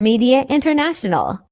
Media International.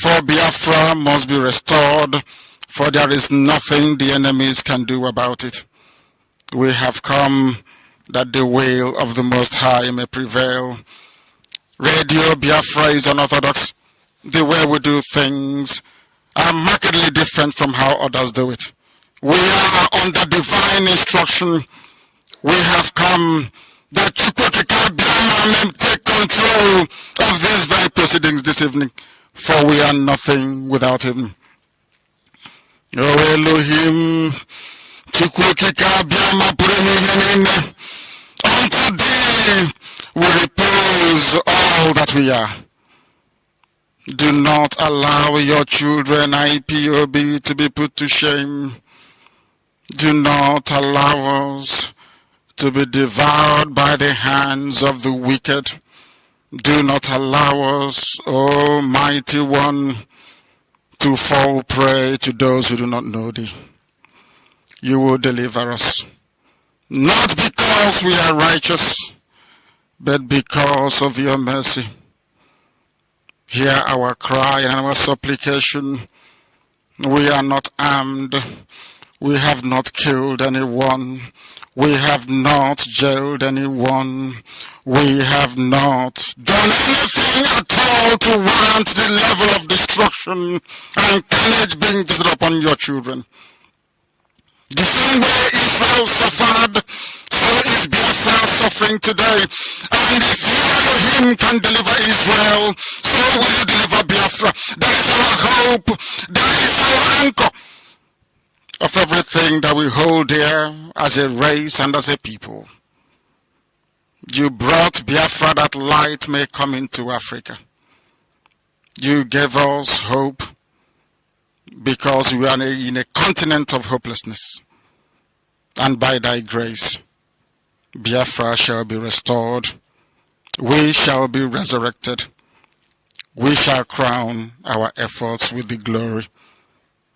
For Biafra must be restored, for there is nothing the enemies can do about it. We have come that the will of the Most High may prevail. Radio Biafra is unorthodox. The way we do things are markedly different from how others do it. We are under divine instruction. We have come that Ikechukwu may take control of these very proceedings this evening, for we are nothing without him. O Elohim, unto thee we repose all that we are. Do not allow your children, IPOB, to be put to shame. Do not allow us to be devoured by the hands of the wicked. Do not allow us, O Mighty One, to fall prey to those who do not know thee. You will deliver us, not because we are righteous, but because of your mercy. Hear our cry and our supplication. We are not armed. We have not killed anyone. We have not jailed anyone. We have not done anything at all to warrant the level of destruction and carnage being visited upon your children. The same way Israel suffered, so is Biafra suffering today. And if you, Elohim, can deliver Israel, so will you deliver Biafra. That is our hope. That is our anchor of everything that we hold dear as a race and as a people. You brought Biafra that light may come into Africa. You gave us hope because we are in a continent of hopelessness. And by thy grace, Biafra shall be restored. We shall be resurrected. We shall crown our efforts with the glory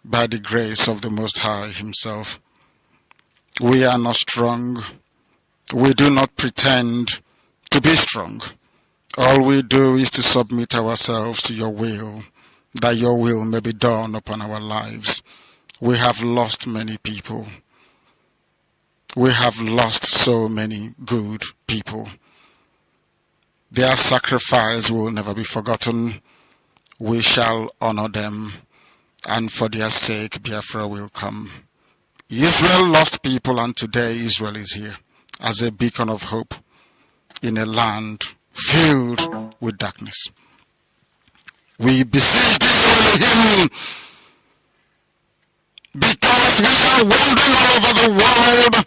by the grace of the Most High himself. We are not strong. We do not pretend to be strong. All we do is to submit ourselves to your will, that your will may be done upon our lives. We have lost many people. We have lost so many good people. Their sacrifice will never be forgotten. We shall honor them, and for their sake, Biafra will come. Israel lost people, and today Israel is here as a beacon of hope in a land filled with darkness. We beseech thee, Elohim, because we are wandering all over the world,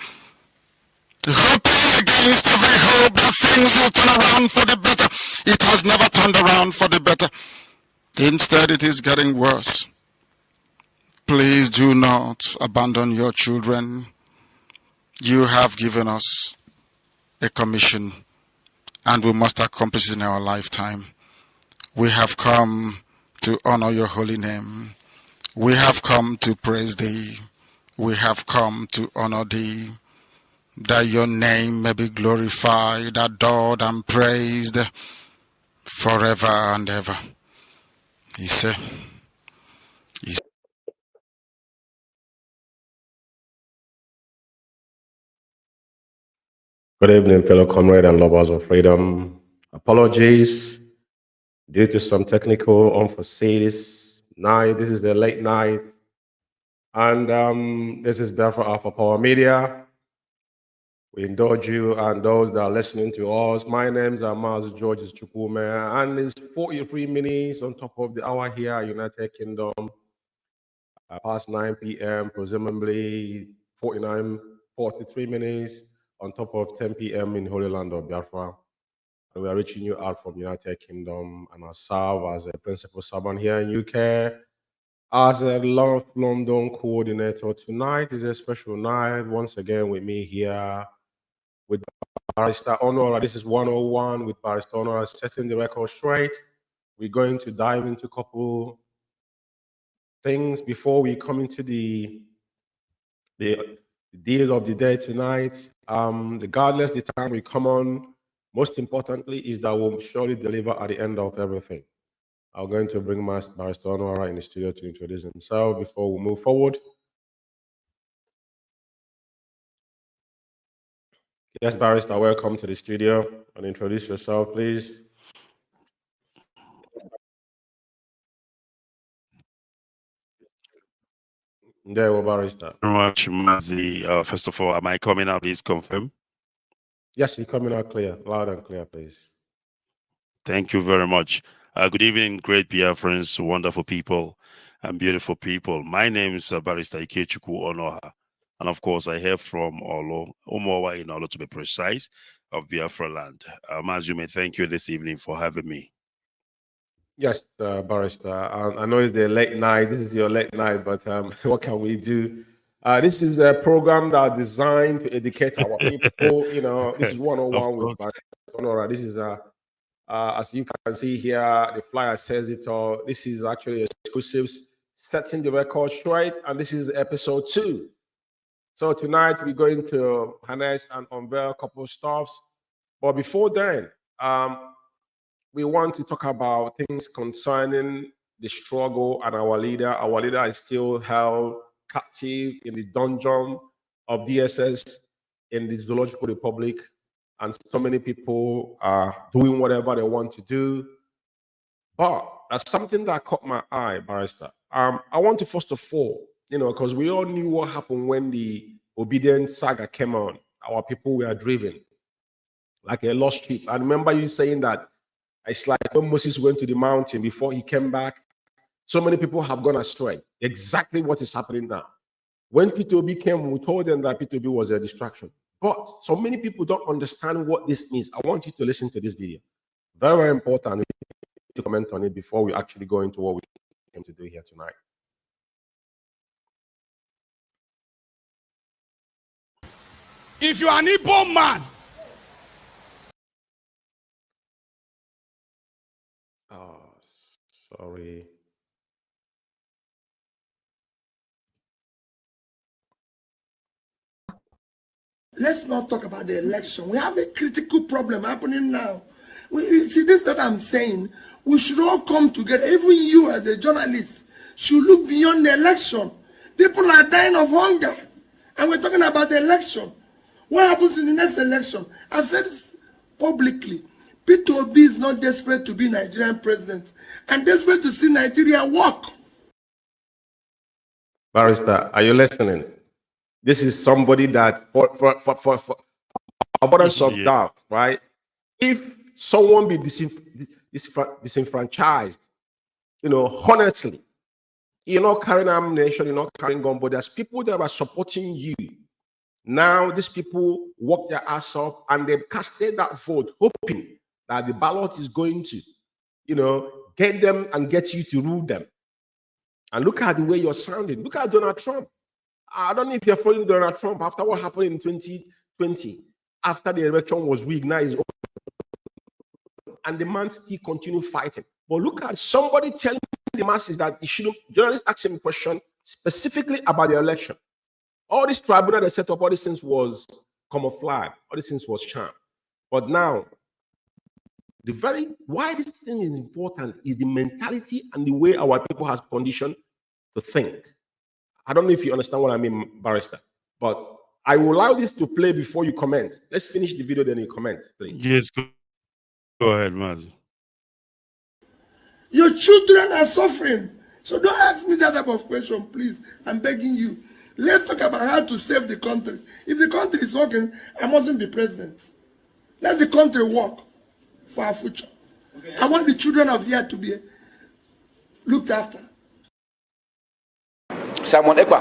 hoping against every hope that things will turn around for the better. It has never turned around for the better. Instead, it is getting worse. Please do not abandon your children. You have given us a commission, and we must accomplish it in our lifetime. We have come to honor your holy name. We have come to praise thee. We have come to honor thee, that your name may be glorified, adored, and praised forever and ever. He said, Good evening, fellow comrades and lovers of freedom. Apologies due to some technical unforeseen night. This is a late night. And this is Biafra Alpha Power Media. We indulge you and those that are listening to us. My name is Mazi Ikechukwu, and it's 43 minutes on top of the hour here at United Kingdom. Past 9 p.m., presumably 43 minutes on top of 10 p.m. in Holy Land of Biafra. And we are reaching you out from United Kingdom, and I serve as a principal servant here in UK. As a London coordinator, tonight is a special night. Once again with me here with Barrister Onuorah. This is 101 with Barrister Onuorah, setting the record straight. We're going to dive into a couple things before we come into the deal of the day tonight. Regardless the time we come on, most importantly is that we'll surely deliver at the end of everything. I'm going to bring my Barrister Onuorah in the studio to introduce himself before we move forward. Yes, Barrister, welcome to the studio. And introduce yourself, please. There, Barrister. Very much, Mazi. First of all, am I coming out? Please confirm. Yes, you're coming out clear, loud and clear, please. Thank you very much. Good evening, great Biafrans, wonderful people, and beautiful people. My name is Barrister Ikechukwu Onuorah. And of course, I hail from Onuorah in order to be precise, of Biafra land. Mazi Umeh, thank you this evening for having me. Yes, Barrister. I know it's the late night. This is your late night, but what can we do? This is a program that's designed to educate our people. You know, this is 101 with Barrister Onuorah. This is as you can see here, the flyer says it all. This is actually exclusives, setting the record straight, and this is episode 2. So tonight we're going to harness and unveil a couple of stuffs. But before then, we want to talk about things concerning the struggle and our leader. Our leader is still held captive in the dungeon of DSS in the Zoological Republic, and so many people are doing whatever they want to do. But that's something that caught my eye, Barrister. I want to first of all, because we all knew what happened when the obedience saga came on. Our people were driven like a lost sheep. I remember you saying that it's like when Moses went to the mountain before he came back. So many people have gone astray. Exactly what is happening now. When P2B came, we told them that P2B was a distraction. But so many people don't understand what this means. I want you to listen to this video. Very, very important. We need to comment on it before we actually go into what we came to do here tonight. If you are an Igbo man, Sorry. Let's not talk about the election. We have a critical problem happening now. See, this is what I'm saying. We should all come together. Even you as a journalist should look beyond the election. People are dying of hunger. And we're talking about the election. What happens in the next election? I've said this publicly. P2B is not desperate to be Nigerian president and desperate to see Nigeria work. Barrister, are you listening? This is somebody that, for avoidance of doubt, right? If someone be disenfranchised, honestly, you're not carrying ammunition, you're not carrying gun, but there's people that are supporting you. Now, these people work their ass up and they've casted that vote, hoping that the ballot is going to, get them and get you to rule them. And look at the way you're sounding. Look at Donald Trump. I don't know if you're following Donald Trump after what happened in 2020, after the election was rigged, now he's over. And the man still continue fighting. But look at somebody telling the masses that he shouldn't. Journalists ask him a question specifically about the election. All this tribunal they set up, all these things was camouflage, all these things was charm. But now, why this thing is important is the mentality and the way our people has conditioned to think. I don't know if you understand what I mean, Barrister, but I will allow this to play before you comment. Let's finish the video, then you comment, please. Yes, go ahead, Mazi. Your children are suffering. So don't ask me that type of question, please. I'm begging you. Let's talk about how to save the country. If the country is working, I mustn't be president. Let the country work for our future. Okay. I want the children of here to be looked after. Simon Ekwa.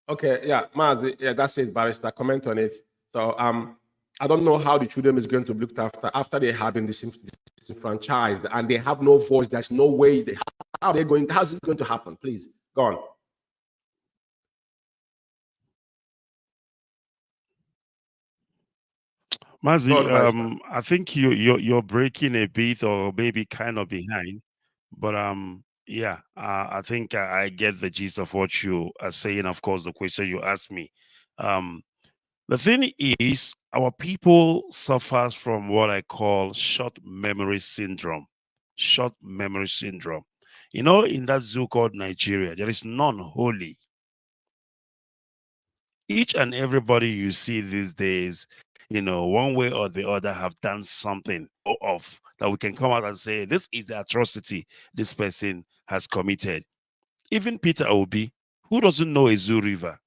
Okay, yeah, Mazi, yeah, that's it, Barrister. Comment on it. So, I don't know how the children is going to be looked after they have been disenfranchised and they have no voice. There's no way. How's it going to happen? Please, go on. Mazi, I think you're breaking a bit or maybe kind of behind, but yeah, I think I get the gist of what you are saying. Of course, the question you asked me. The thing is, our people suffers from what I call short memory syndrome. Short memory syndrome. In that zoo called Nigeria, there is none holy. Each and everybody you see these days, you know, one way or the other have done something off that we can come out and say, this is the atrocity this person has committed. Even Peter Obi, who doesn't know Ezu River,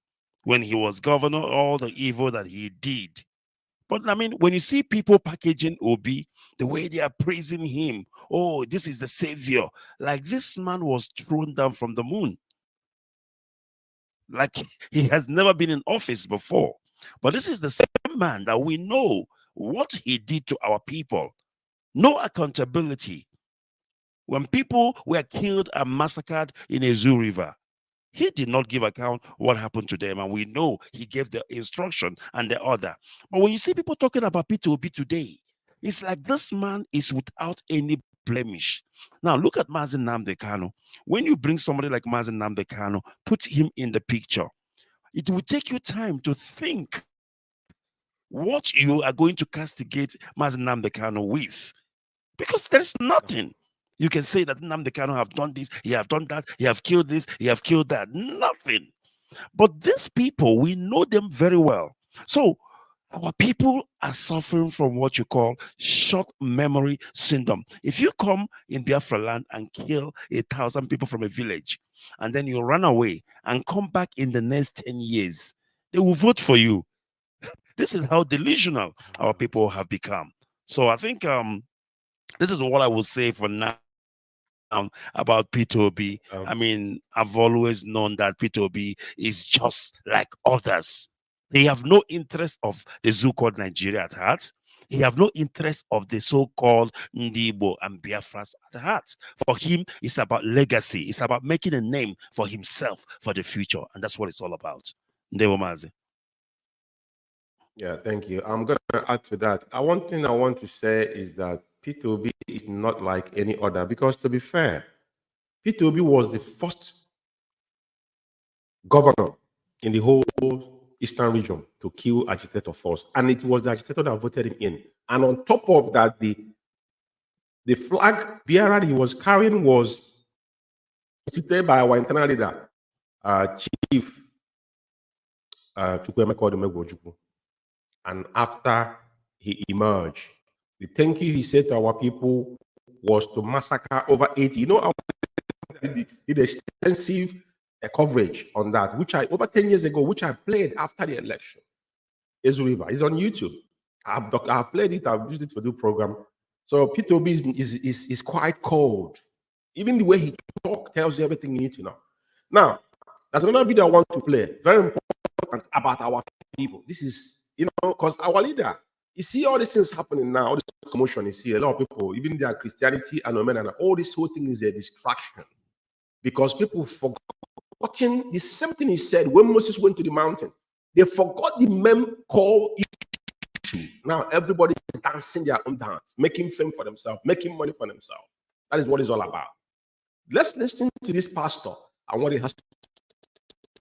when he was governor, all the evil that he did. But I mean, when you see people packaging Obi, the way they are praising him, oh, this is the savior. Like this man was thrown down from the moon. Like he has never been in office before. But this is the same man that we know what he did to our people. No accountability. When people were killed and massacred in Ezu River, he did not give account what happened to them. And we know he gave the instruction and the order. But when you see people talking about Peter Obi today, it's like this man is without any blemish. Now, look at Mazi Nnamdi Kanu. When you bring somebody like Mazi Nnamdi Kanu, put him in the picture, it will take you time to think what you are going to castigate Mazi Nnamdi Kanu with. Because there's nothing. You can say that Nnamdi Kanu have done this, he have done that, he have killed this, he have killed that. Nothing. But these people, we know them very well. So our people are suffering from what you call short memory syndrome. If you come in Biafra land and kill 1,000 people from a village, and then you run away and come back in the next 10 years, they will vote for you. This is how delusional our people have become. So I think this is what I will say for now about Peter Obi. I mean, I've always known that Peter Obi is just like others. They have no interest of the so-called Nigeria at heart. He have no interest of the so-called Ndibo and Biafras at heart. For him, it's about legacy. It's about making a name for himself for the future. And that's what it's all about. Ndewo Mazi. Yeah, thank you. I'm going to add to that. One thing I want to say is that Peter Obi is not like any other, because to be fair, Peter Obi was the first governor in the whole Eastern region to kill agitator force, and it was the agitator that voted him in. And on top of that, the flag bearer he was carrying was instituted by our internal leader, Chief Chukwuemeka. And after he emerged, the thank you he said to our people was to massacre over 80. You know, I did extensive coverage on that, which over 10 years ago, which I played after the election. Ezu River is on YouTube. I've played it. I've used it for the program. So Peter Obi is quite cold. Even the way he talks tells you everything you need to know. Now, there's another video I want to play. Very important about our people. This is, you know, because our leader, you see all these things happening now, all this commotion is here. A lot of people, even their Christianity and all this whole thing is a distraction. Because people forgotten the same thing he said when Moses went to the mountain. They forgot the meme called issue. Now everybody is dancing their own dance, making fame for themselves, making money for themselves. That is what it's all about. Let's listen to this pastor and what he has to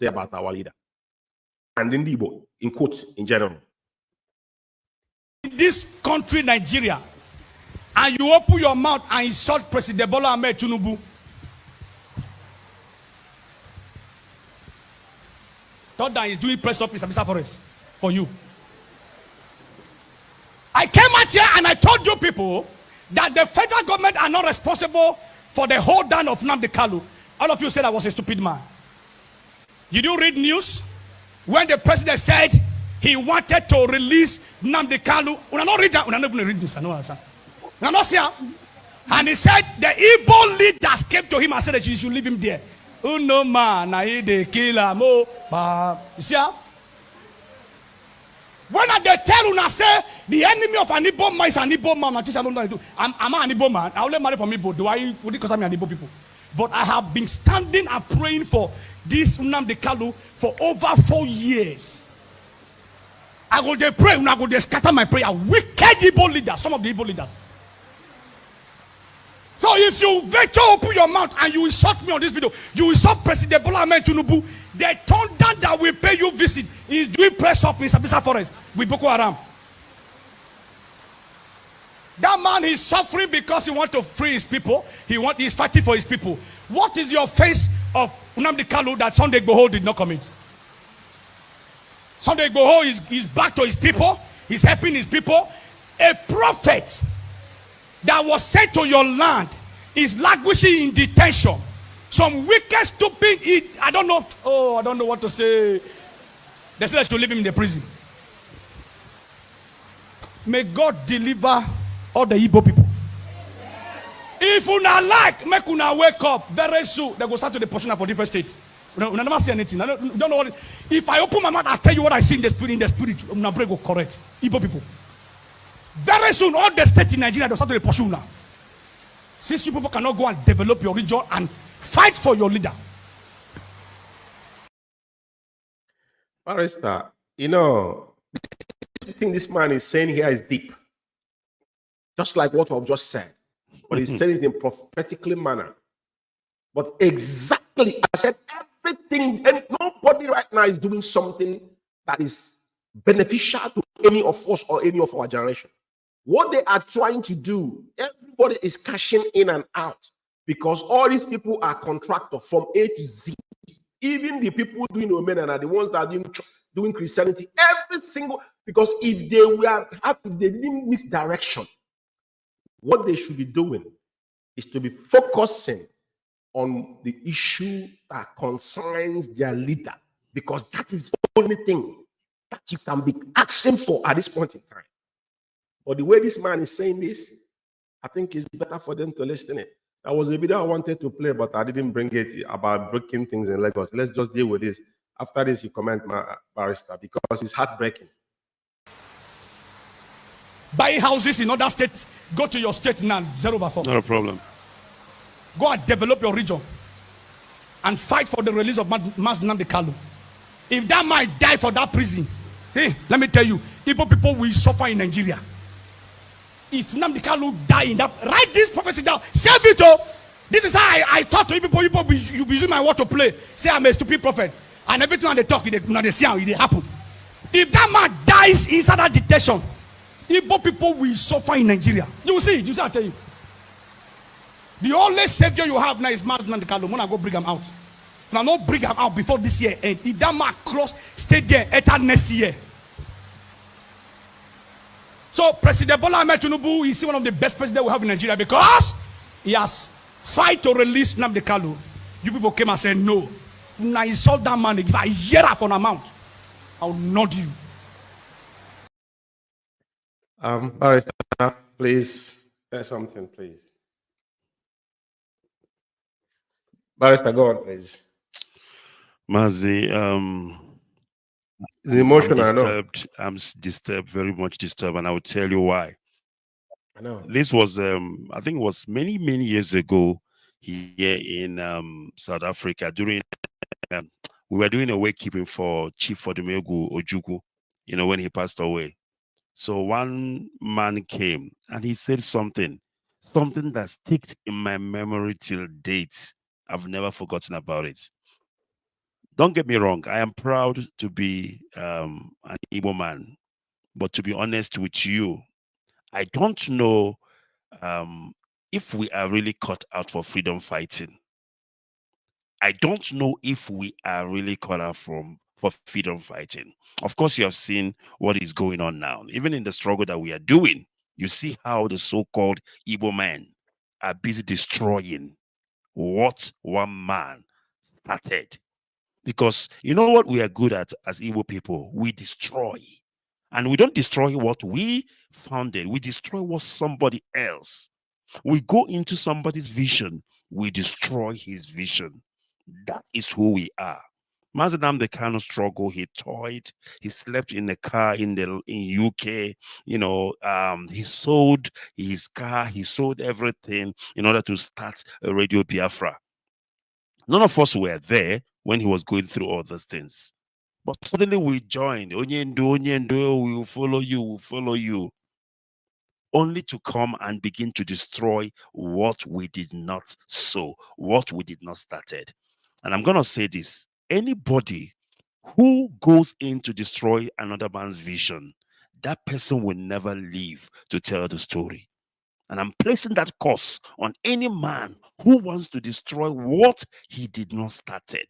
say about our leader. And in Igbo, in quotes, in general. In this country, Nigeria, and you open your mouth and insult President Bola Ahmed Tinubu, thought that he's doing press up in Sabisa Forest for you. I came out here and I told you people that the federal government are not responsible for the whole down of Nnamdi Kanu. All of you said I was a stupid man. Did you read news when the president said he wanted to release Nnamdi Kanu? When I not read that, when I never read this, I know answer. When I not see, and he said the Igbo leaders came to him and said that you should leave him there. Oh no man, I they kill him. You see? When they tell you, say the enemy of an Igbo man is an Igbo man, I don't know what to do. I'm an Igbo man. I only marry from Igbo. Would it cause me an Igbo people? But I have been standing and praying for this Nnamdi Kanu for over 4 years. I go they pray, and I go they scatter my prayer. Wicked Igbo leaders, some of the Igbo leaders. So if you venture open your mouth and you insult me on this video, you insult President Bola Ahmed Tinubu, the thunder that will pay you visit is doing press up in Sabisa Forest with Boko Haram. That man is suffering because he wants to free his people. He's fighting for his people. What is your face of Nnamdi Kanu that Sunday Igboho did not commit? Sunday Igboho is back to his people. He's helping his people. A prophet that was sent to your land is languishing in detention. Some wicked, stupid, I don't know. Oh, I don't know what to say. They said I should leave him in the prison. May God deliver all the Igbo people. If you not like, make una wake up very soon. They go start to the portion for different states. We never see anything. I don't know what. If I open my mouth, I'll tell you what I see in the spirit. In the spirit, una break go correct. Igbo people. Very soon, all the states in Nigeria they start to the portion now. Since you people cannot go and develop your region and fight for your leader. Barrister, you know, the thing this man is saying here is deep. Just like what I've just said. But he's saying it in prophetically manner. But exactly, I said everything, and nobody right now is doing something that is beneficial to any of us or any of our generation. What they are trying to do, everybody is cashing in and out because all these people are contractors from A to Z. Even the people doing Omen are the ones that are doing Christianity. Every single, because if they didn't miss direction, what they should be doing is to be focusing on the issue that concerns their leader, because that is the only thing that you can be asking for at this point in time. But the way this man is saying this, I think it's better for them to listen it. That was a video I wanted to play, but I didn't bring it about breaking things in Lagos. Let's just deal with this. After this, you comment, my Barrister, because it's heartbreaking. Buy houses in other states. Go to your state now, 0/4. Not a problem. Go and develop your region and fight for the release of Mazi Nnamdi. If that man die for that prison, see, let me tell you, Igbo people will suffer in Nigeria. If Nnamdi die in that, write this prophecy down, save it. Oh, this is how I talk to people. You be using my word to play. Say I'm a stupid prophet, and everything when they talk, they see how it happen. If that man dies inside that detention, Igbo people will suffer in Nigeria. You will see it. You see, I tell you. The only savior you have now is Mazi Nnamdi. When I go bring him out, if I not bring him out before this year, and if that man stay there enter next year. So President Bola Ahmed Tinubu is one of the best presidents we have in Nigeria because he has fight to release Nnamdi. You people came and said no. Now insult that man, give a year for an amount. I will nod you. Barrister, please say something, please. Barrister, go on, please. Mazi, It's emotional, I'm disturbed. I'm disturbed, very much disturbed, and I will tell you why. I know. This was, I think it was many years ago here in South Africa during, we were doing a wakekeeping for Chief Formidable Ojukwu, you know, when he passed away. So one man came and he said something that sticked in my memory till date. I've never forgotten about it. Don't get me wrong, I am proud to be an Igbo man, but to be honest with you, I don't know if we are really cut out for freedom fighting. I don't know if we are really cut out for freedom fighting. Of course, you have seen what is going on now. Even in the struggle that we are doing, you see how the so-called Igbo men are busy destroying what one man started. Because you know what we are good at as Igbo people? We destroy. And we don't destroy what we founded. We destroy what somebody else. We go into somebody's vision. We destroy his vision. That is who we are. Mazi Nnamdi struggle. He toyed. He slept in a car in UK. You know, he sold his car. He sold everything in order to start a Radio Biafra. None of us were there when he was going through all those things. But suddenly we joined. Onyendo, we will follow you, we'll follow you. Only to come and begin to destroy what we did not sow, what we did not started. And I'm going to say this. Anybody who goes in to destroy another man's vision, that person will never live to tell the story. And I'm placing that curse on any man who wants to destroy what he did not started.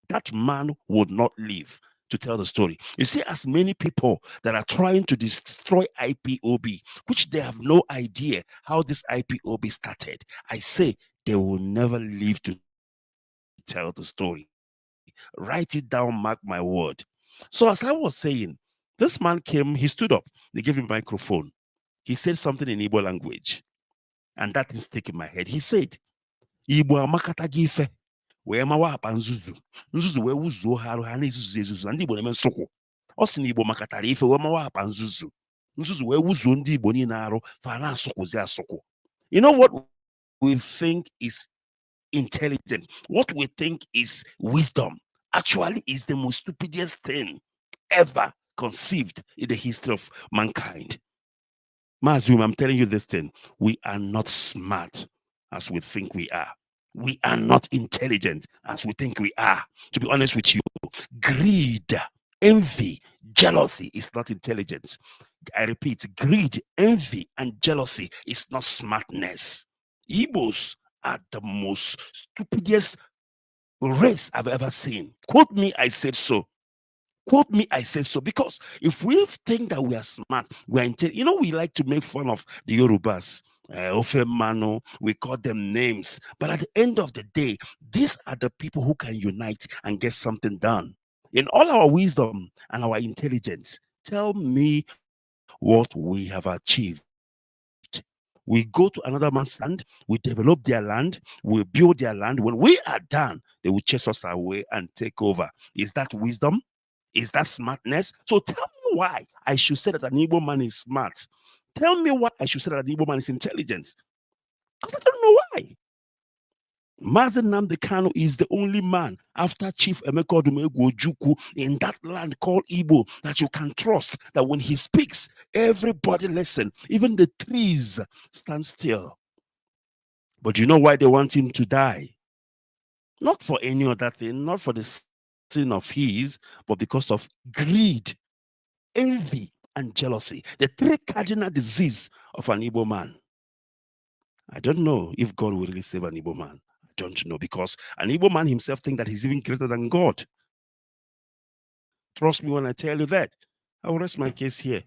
That man would not live. to tell the story. You see, as many people that are trying to destroy IPOB, which they have no idea how this IPOB started, I say they will never live to tell the story. Write it down, mark my word. So as I was saying, this man came, he stood up, they gave him a microphone. He said something in Igbo language, and that didn't stick in my head. He said, Igbo amakata gife, we mawa hapa nzuzu. Nzuzu we uzo haru hane izuzu ezuzu. Ndi Igbo neme nsoko. Osi ni Igbo makatara ife we mawa hapa nzuzu. Nzuzu we uzo ndi Igbo ni naro, fana asoko zi asoko. You know what we think is intelligent, what we think is wisdom, actually is the most stupidest thing ever conceived in the history of mankind. Mazi Umeh, I'm telling you this thing. We are not smart as we think we are. We are not intelligent as we think we are. To be honest with you, greed, envy, jealousy is not intelligence. I repeat, greed, envy, and jealousy is not smartness. Igbos are the most stupidest race I've ever seen. Quote me, I said so. Quote me, I said so. Because if we think that we are smart, we are intelligent. You know, we like to make fun of the Yorubas. Ofemano, we call them names. But at the end of the day, these are the people who can unite and get something done. In all our wisdom and our intelligence, tell me what we have achieved. We go to another man's land, we develop their land, we build their land. When we are done, they will chase us away and take over. Is that wisdom? Is that smartness? So tell me why I should say that an Igbo man is smart. Tell me why I should say that an Igbo man is intelligent. Because I don't know why. Mazi Nnamdi Kanu is the only man after Chief Emeka Ikechukwu in that land called Igbo that you can trust, that when he speaks, everybody listen. Even the trees stand still. But you know why they want him to die? Not for any other thing, not for the sin of his, but because of greed, envy, and jealousy. The three cardinal diseases of an Igbo man. I don't know if God will really save an Igbo man. I don't know, because an Igbo man himself thinks that he's even greater than God. Trust me when I tell you that. I will rest my case here.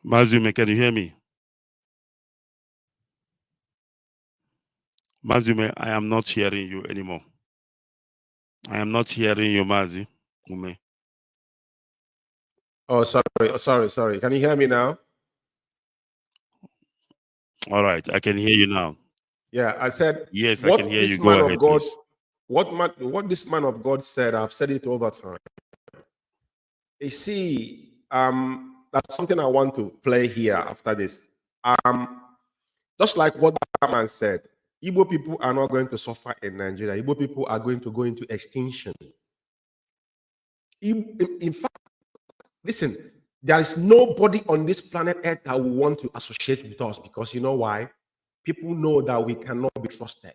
Mazi Umeh, can you hear me? Mazi Umeh, I am not hearing you anymore. I am not hearing you, Mazi Umeh. Oh, sorry. Can you hear me now? All right, I can hear you now. Yeah, I said, yes, I can hear you. Go ahead, God, please. What this man of God said, I've said it over time. You see, that's something I want to play here after this. Just like what that man said, Igbo people are not going to suffer in Nigeria. Igbo people are going to go into extinction. In fact, listen, there is nobody on this planet Earth that will want to associate with us, because you know why? People know that we cannot be trusted.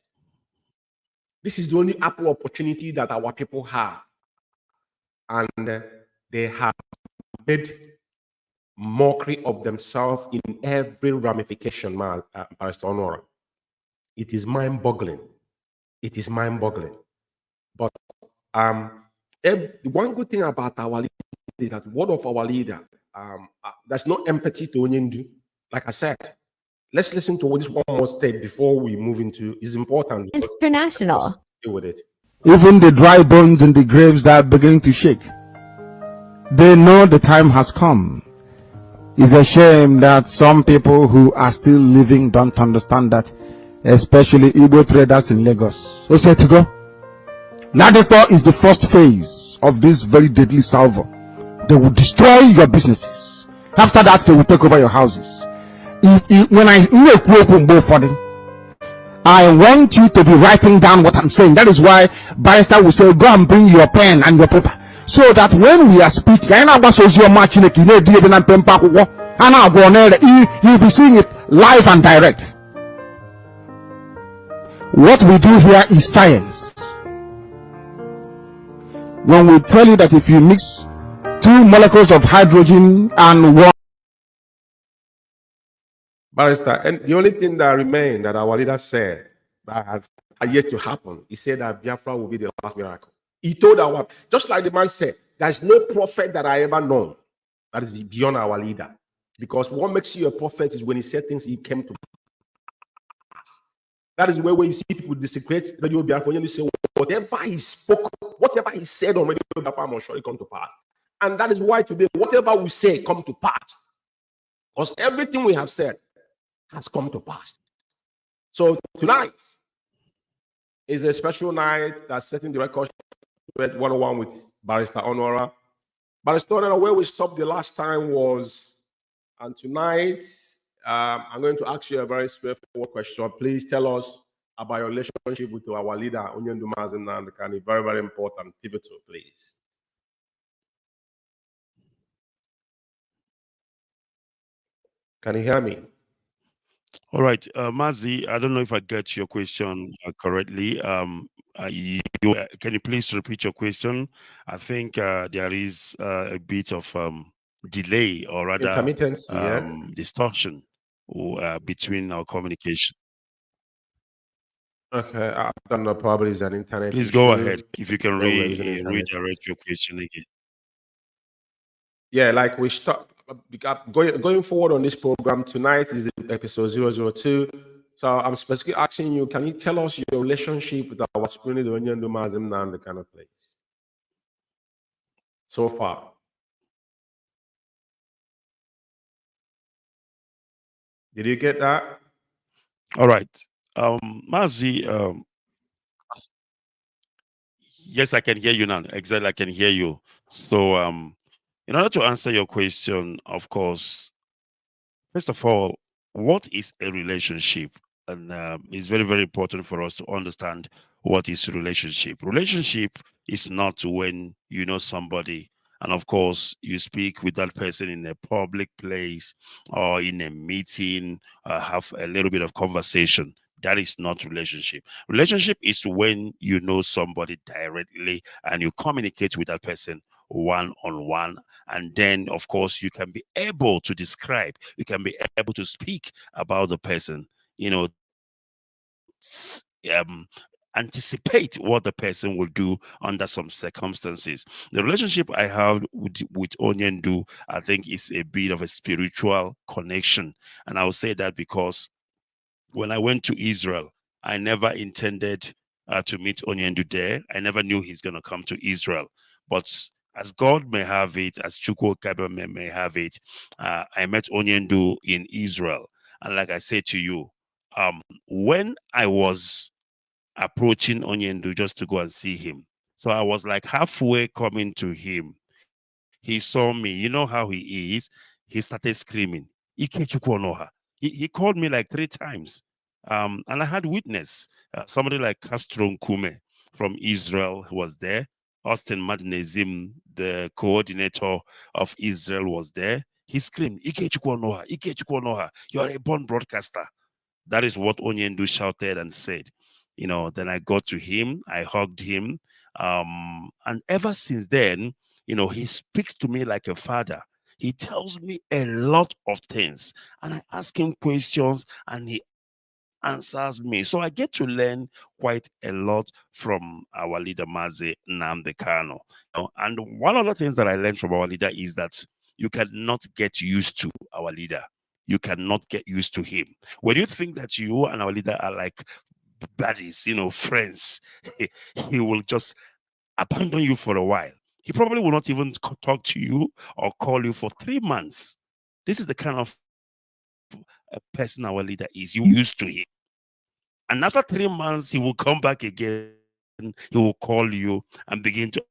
This is the only ample opportunity that our people have. And they have made mockery of themselves in every ramification, Barrister Onuorah. It is mind-boggling. It is mind-boggling. But one good thing about our leader is that word of our leader, there's no empathy to Onyendu. Like I said, let's listen to this one more step before we move into. It's important. International. Deal with it. Even the dry bones in the graves that are beginning to shake, they know the time has come. It's a shame that some people who are still living don't understand that, especially Igbo traders in Lagos. So say to go. Ladipo is the first phase of this very deadly salvo. They will destroy your businesses. After that, they will take over your houses. When I make work for them, I want you to be writing down what I'm saying. That is why Barrister will say, go and bring your pen and your paper. So that when we are speaking, you'll be seeing it live and direct. What we do here is science. when we tell you that if you mix 2 molecules of hydrogen and 1 Barrister, and the only thing that remained that our leader said that has yet to happen, he said that Biafra will be the last miracle. He told our, just like the man said, there's no prophet that I ever known that is beyond our leader. Because what makes you a prophet is when he said things, he came to pass. That is where when you see people desecrate Radio Biafra, you say, whatever he spoke, whatever he said on Radio Biafra, I'm sure it come to pass. And that is why today, whatever we say come to pass. Because everything we have said has come to pass. So tonight is a special night that's setting the record with 101 with Barrister Onuorah. Barrister Onuorah, where we stopped the last time was, and tonight I'm going to ask you a very straightforward question. Please tell us about your relationship with our leader, Mazi Nnamdi. Very, very important, pivotal, please. Can you hear me? All right, Mazi, I don't know if I get your question correctly. Can you please repeat your question? I think there is a bit of delay, or rather intermittency, distortion between our communication. Okay, I don't know, probably it's an internet Please issue. go ahead if you can redirect your question again. Yeah, like we stop going forward on this program tonight is episode 002. So I'm specifically asking you, can you tell us your relationship with our spirit of Mazi Nnamdi kind of place so far? Did you get that? All right. Mazi, yes, I can hear you now. Exactly, I can hear you. So in order to answer your question, of course, first of all, what is a relationship? And it's very, very important for us to understand what is relationship. Relationship is not when you know somebody and of course you speak with that person in a public place or in a meeting, have a little bit of conversation. That is not relationship. Relationship is when you know somebody directly and you communicate with that person one-on-one, and then of course you can be able to describe, you can be able to speak about the person, anticipate what the person will do under some circumstances. The relationship I have with Onyendu, I think, is a bit of a spiritual connection, and I will say that because when I went to Israel, I never intended to meet Onyendu there. I never knew he's going to come to Israel, but as God may have it, as Cabal may have it, I met Onyendu in Israel. And like I said to you, when I was approaching Onyendu just to go and see him, so I was like halfway coming to him. He saw me. You know how he is. He started screaming, Ikechukwu Onuorah. He called me like 3 times. And I had witness. Somebody like Castro Nkume from Israel was there. Austin Madnezim, the coordinator of Israel, was there. He screamed, Ikechukwu Onuorah, Ikechukwu Onuorah, you're a born broadcaster. That is what Onyendu shouted and said. Then I got to him, I hugged him. And ever since then, he speaks to me like a father. He tells me a lot of things, and I ask him questions, and he answers me. So I get to learn quite a lot from our leader, Mazi Nnamdi Kanu. And one of the things that I learned from our leader is that you cannot get used to our leader. You cannot get used to him. When you think that you and our leader are like buddies, friends, he will just abandon you for a while. He probably will not even talk to you or call you for 3 months. This is the kind of a person our leader is. You used to him. And after 3 months, he will come back again. He will call you and begin to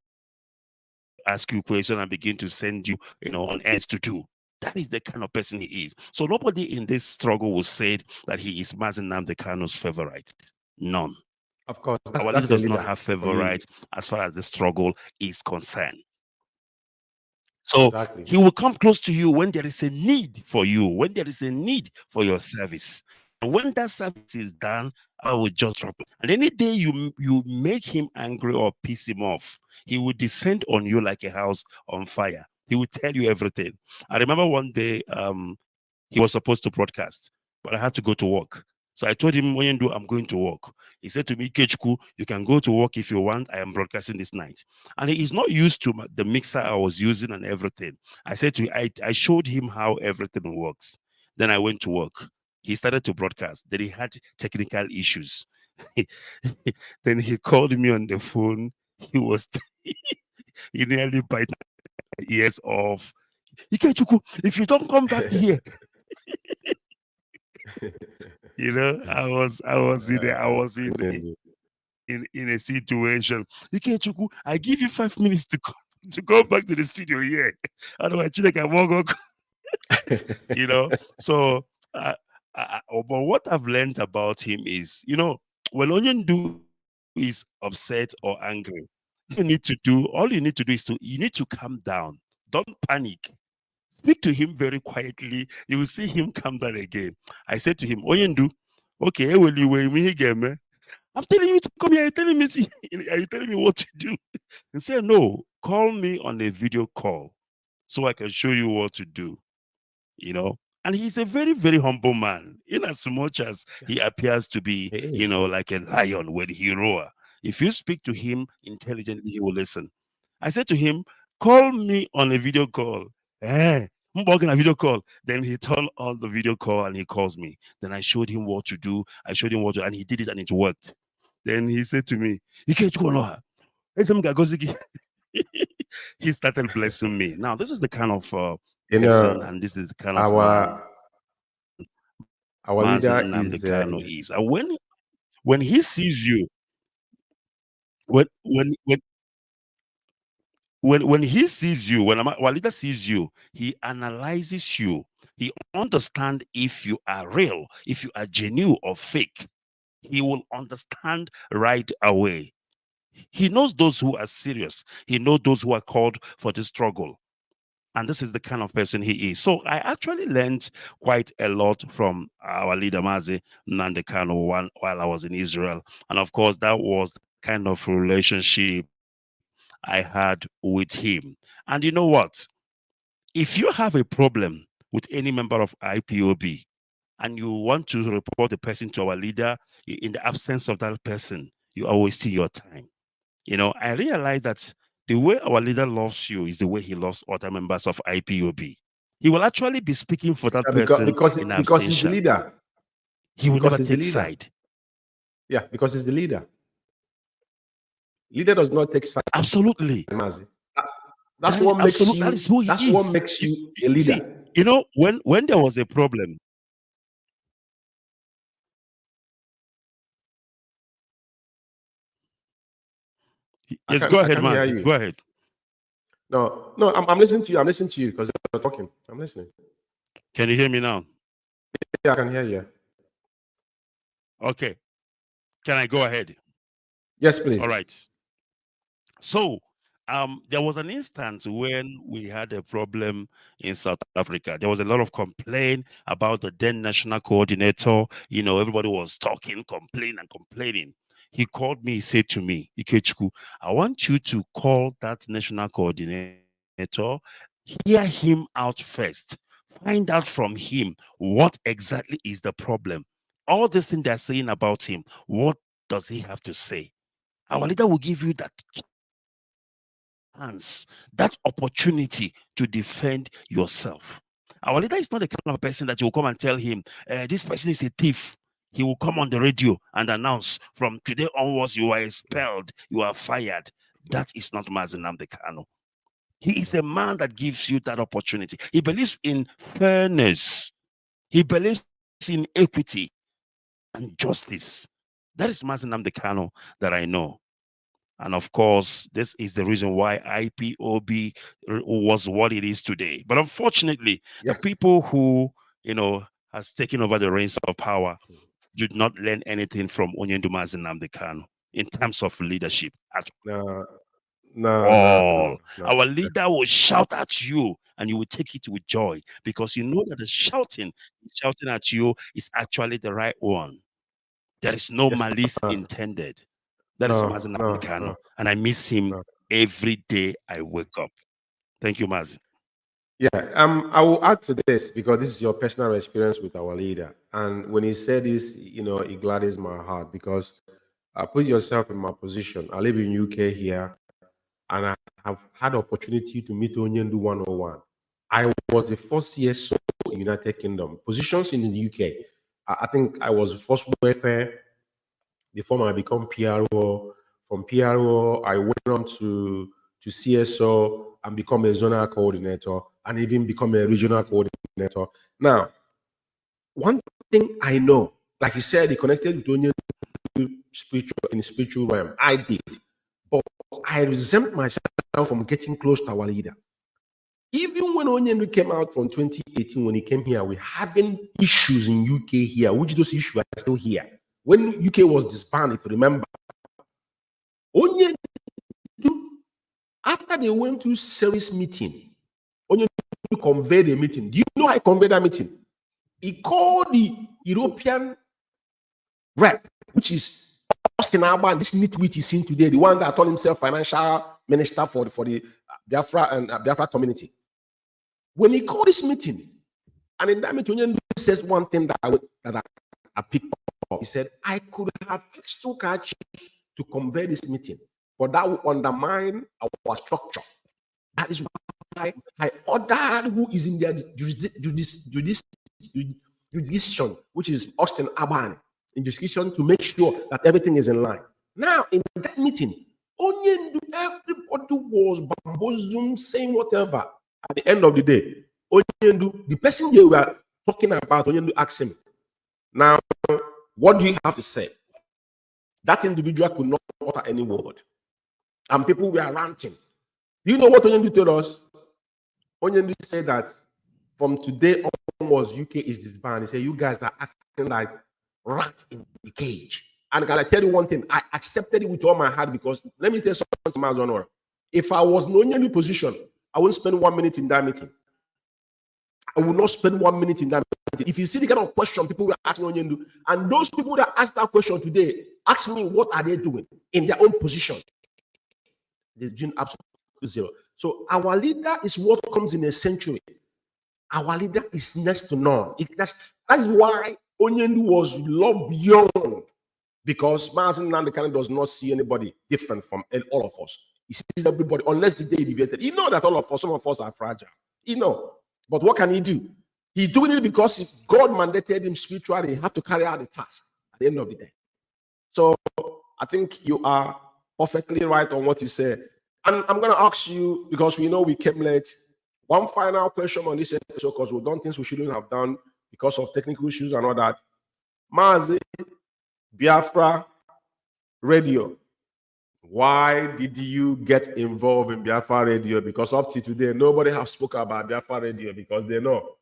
ask you questions and begin to send you, on errands to do. That is the kind of person he is. So nobody in this struggle will say that he is Mazi Nnamdi Kanu's favorite. None. Of course, our leader does not have favorites as far as the struggle is concerned. So he will come close to you when there is a need for you, when there is a need for your service. And when that service is done, I would just drop it. And any day you make him angry or piss him off, he would descend on you like a house on fire. He would tell you everything. I remember one day he was supposed to broadcast, but I had to go to work. So I told him, when you do, I'm going to work. He said to me, Ikechukwu, you can go to work if you want. I am broadcasting this night. And he's not used to the mixer I was using and everything. I said to him, I showed him how everything works. Then I went to work. He started to broadcast. Then he had technical issues. Then he called me on the phone. He was, he nearly bite my ears off. Ikechukwu, if you don't come back here, you know, I was in a situation. Ikechukwu, I give you 5 minutes to go back to the studio here. Otherwise, I won't go. You know, so but what I've learned about him is, you know, when Onyendu is upset or angry, all you need to do is you need to calm down. Don't panic. Speak to him very quietly. You will see him calm down again. I said to him, Onyendu, okay, will you wait me again, I'm telling you to come here. Are you telling me what to do? And say, no, call me on a video call so I can show you what to do. You know, and he's a very, very humble man, in as much as he appears to be, you know, like a lion when he roars. If you speak to him intelligently, he will listen. I said to him, call me on a video call. I'm working a video call. Then he turned on the video call and he calls me. Then I showed him what to do. And he did it and it worked. Then he said to me, Ikechukwu, he started blessing me. Now, this is the kind of person, and this is the kind of our leader Nnamdi is. And when he sees you, when he sees you, when our leader sees you, he analyzes you. He understands if you are real, if you are genuine or fake. He will understand right away. He knows those who are serious. He knows those who are called for the struggle. And this is the kind of person he is. So I actually learned quite a lot from our leader, Mazi Nnamdi Kanu, while I was in Israel. And of course, that was the kind of relationship I had with him. And you know what? If you have a problem with any member of IPOB and you want to report the person to our leader, in the absence of that person, you are wasting your time. You know, I realized that the way our leader loves you is the way he loves other members of IPOB. He will actually be speaking for that person because he's the leader. He will never take side. Yeah, because he's the leader. Leader does not take side. Absolutely. That's what makes you. That is who he is. That's what makes you a leader. See, you know, when there was a problem, yes, go ahead, Mazi. Go ahead. No, I'm listening to you. I'm listening to you because you're talking. I'm listening. Can you hear me now? Yeah, I can hear you. Okay. Can I go ahead? Yes, please. All right. So, there was an instance when we had a problem in South Africa. There was a lot of complaint about the then national coordinator. You know, everybody was talking, complaining. He called me, he said to me, Ikechukwu, I want you to call that national coordinator, hear him out first, find out from him what exactly is the problem. All this thing they're saying about him, what does he have to say? Our leader will give you that chance, that opportunity to defend yourself. Our leader is not the kind of person that you will come and tell him, this person is a thief. He will come on the radio and announce, from today onwards, you are expelled, you are fired. That is not Mazi Nnamdi Kanu. He is a man that gives you that opportunity. He believes in fairness. He believes in equity and justice. That is Mazi Nnamdi Kanu that I know. And of course, this is the reason why IPOB was what it is today. But unfortunately, the people who, you know, has taken over the reins of power did not learn anything from Onyendu Mazi Nnamdi Kanu in terms of leadership at all. Our leader will shout at you and you will take it with joy because you know that the shouting at you is actually the right one. There is no Yes, malice intended. That is Mazi Nnamdi Kanu. And I miss him every day I wake up. Thank you, Mazi. Yeah, I will add to this because this is your personal experience with our leader. And when he said this, you know, it gladdens my heart because put yourself in my position. I live in UK here, and I have had opportunity to meet Onyendu 101. I was the first CSO in United Kingdom. Positions in the UK. I think I was the first welfare before I become PRO. From PRO, I went on to CSO and become a zonal coordinator and even become a regional coordinator. Now, one thing I know, like you said, he connected with Onyendu in the spiritual realm. I did. But I resent myself from getting close to our leader. Even when Onyendu came out from 2018, when he came here, we're having issues in UK here, which those issues are still here. When UK was disbanded, if you remember, Onyendu, after they went to service meeting, Onyendu convened a meeting. Do you know how he convened that meeting? He called the European rep, which is Austin Alban, this nitwit is seen today, the one that called himself financial minister for the Biafra and Biafra community. When he called this meeting, and in that meeting, Onyendu says one thing that I picked up. He said, I could have asked Tokachi to convey this meeting, but that would undermine our structure. That is why I ordered who is in their jurisdiction, which is Austin Alban, in jurisdiction to make sure that everything is in line. Now, in that meeting, Onyendu, everybody was bamboozled, saying whatever. At the end of the day, Onyendu, the person they were talking about, Onyendu asked him, now, what do you have to say? That individual could not utter any word. And people were ranting. Do you know what Onyendu told us? Onyendu said that from today onwards, UK is disbanded. He said, you guys are acting like rats in the cage. And can I tell you one thing? I accepted it with all my heart because let me tell you something, Mazi Onuorah. If I was in Onyendu position, I wouldn't spend 1 minute in that meeting. I will not spend 1 minute in that meeting. If you see the kind of question people were asking Onyendu, and those people that asked that question today, ask me what are they doing in their own position. They're doing absolutely zero. So our leader is what comes in a century. Our leader is next to none. That is why Onyendu was loved beyond, because Mazi Nnamdi Kanu does not see anybody different from all of us. He sees everybody, unless the day he deviated. He knows that all of us, some of us are fragile. He knows. But what can he do? He's doing it because God mandated him spiritually. He had to carry out the task at the end of the day. So I think you are perfectly right on what you said. And I'm going to ask you, because we know we came late, one final question on this episode, because we've done things we shouldn't have done because of technical issues and all that. Mazi, Biafra Radio. Why did you get involved in Biafra Radio? Because up to today, nobody has spoken about Biafra Radio because they know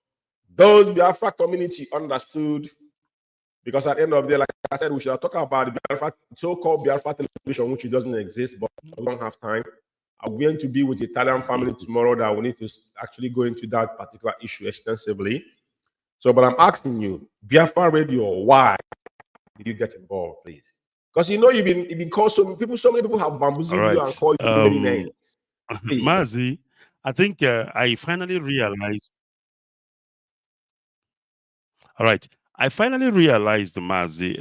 those Biafra community understood. Because at the end of the day, like I said, we should talk about the Biafra, so-called Biafra television, which doesn't exist, but we don't have time. I'm going to be with the Italian family tomorrow that we need to actually go into that particular issue extensively. So, but I'm asking you, Biafra Radio, why did you get involved, please? Because you know you've been called so many people have bamboozled you and called you many names. Mazi, I think I finally realized. All right, I finally realized, Mazi.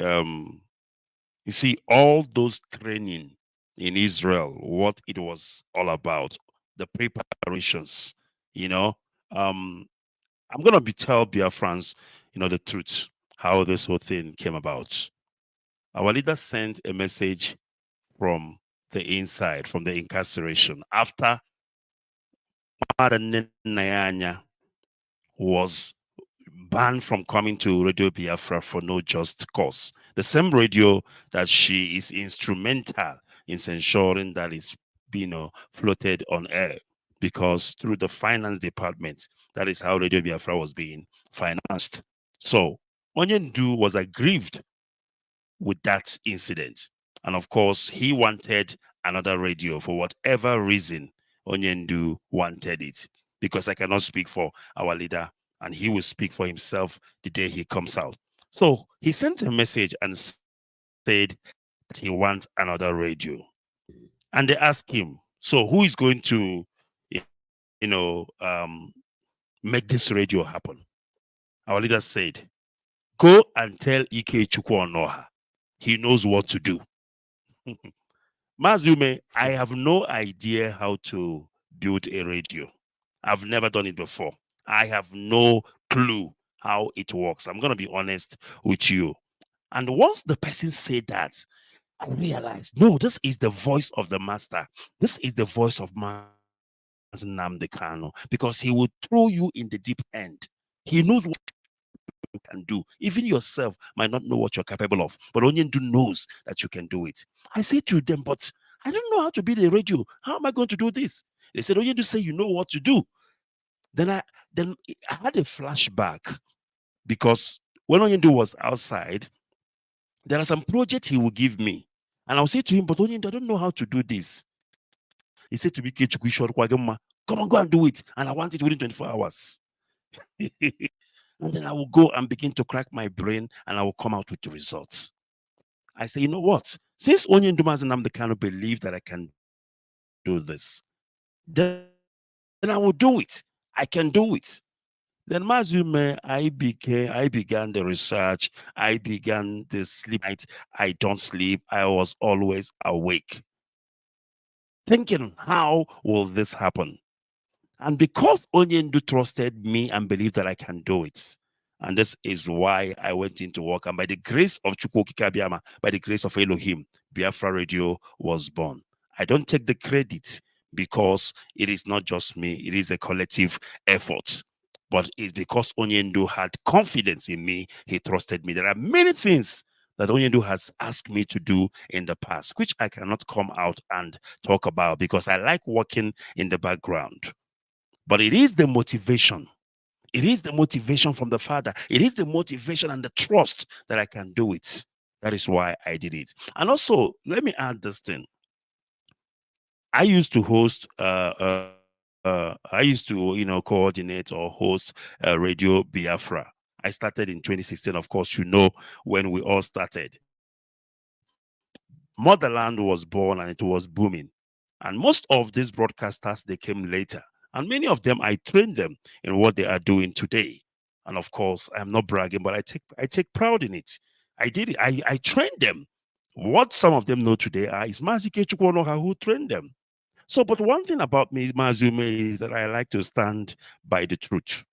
You see, all those training in Israel, what it was all about, the preparations. You know, I'm gonna tell Biafrans, the truth, how this whole thing came about. Our leader sent a message from the inside, from the incarceration, after Nyanya was banned from coming to Radio Biafra for no just cause. The same radio that she is instrumental in ensuring that it's being floated on air, because through the finance department, that is how Radio Biafra was being financed. So Onyendu was aggrieved with that incident. And of course, he wanted another radio for whatever reason Onyendu wanted it. Because I cannot speak for our leader, and he will speak for himself the day he comes out. So he sent a message and said that he wants another radio. And they asked him, so who is going to, make this radio happen? Our leader said, go and tell Ikechukwu Onuorah. He knows what to do. Mazi Umeh, I have no idea how to build a radio. I've never done it before. I have no clue how it works. I'm going to be honest with you. And once the person said that, I realized, no, this is the voice of the master. This is the voice of Nnamdi Kanu, because he will throw you in the deep end. He knows what you can do. Even yourself might not know what you're capable of, but Onyendu knows that you can do it. I say to them, but I don't know how to build a radio. How am I going to do this? They said, Onyendu say you know what to do. Then I had a flashback, because when Onyendu was outside, there are some projects he will give me. And I'll say to him, but Onyendu, I don't know how to do this. He said to me, Ikechukwu, come on, go and do it. And I want it within 24 hours. And then I will go and begin to crack my brain, and I will come out with the results. I say, you know what? Since Onyendu and Nnamdi Kanu believe that I can do this, then I will do it. I can do it. Then Mazi Umeh, I began the research. I began the sleep night. I don't sleep. I was always awake, thinking, how will this happen? And because Onyendu trusted me and believed that I can do it, and this is why I went into work. And by the grace of Chukwu Kikabiama, by the grace of Elohim, Biafra Radio was born. I don't take the credit, because it is not just me. It is a collective effort. But it's because Onyendu had confidence in me. He trusted me. There are many things that Onyendu has asked me to do in the past, which I cannot come out and talk about, because I like working in the background. But it is the motivation. It is the motivation from the Father. It is the motivation and the trust that I can do it. That is why I did it. And also, let me add this thing. I used to host, coordinate or host Radio Biafra. I started in 2016. Of course, you know when we all started. Motherland was born and it was booming. And most of these broadcasters, they came later. And many of them, I trained them in what they are doing today. And of course, I'm not bragging, but I take pride in it. I did it. I trained them. What some of them know today is Mazi Ikechukwu who trained them. So, but one thing about me, Mazi Umeh, is that I like to stand by the truth.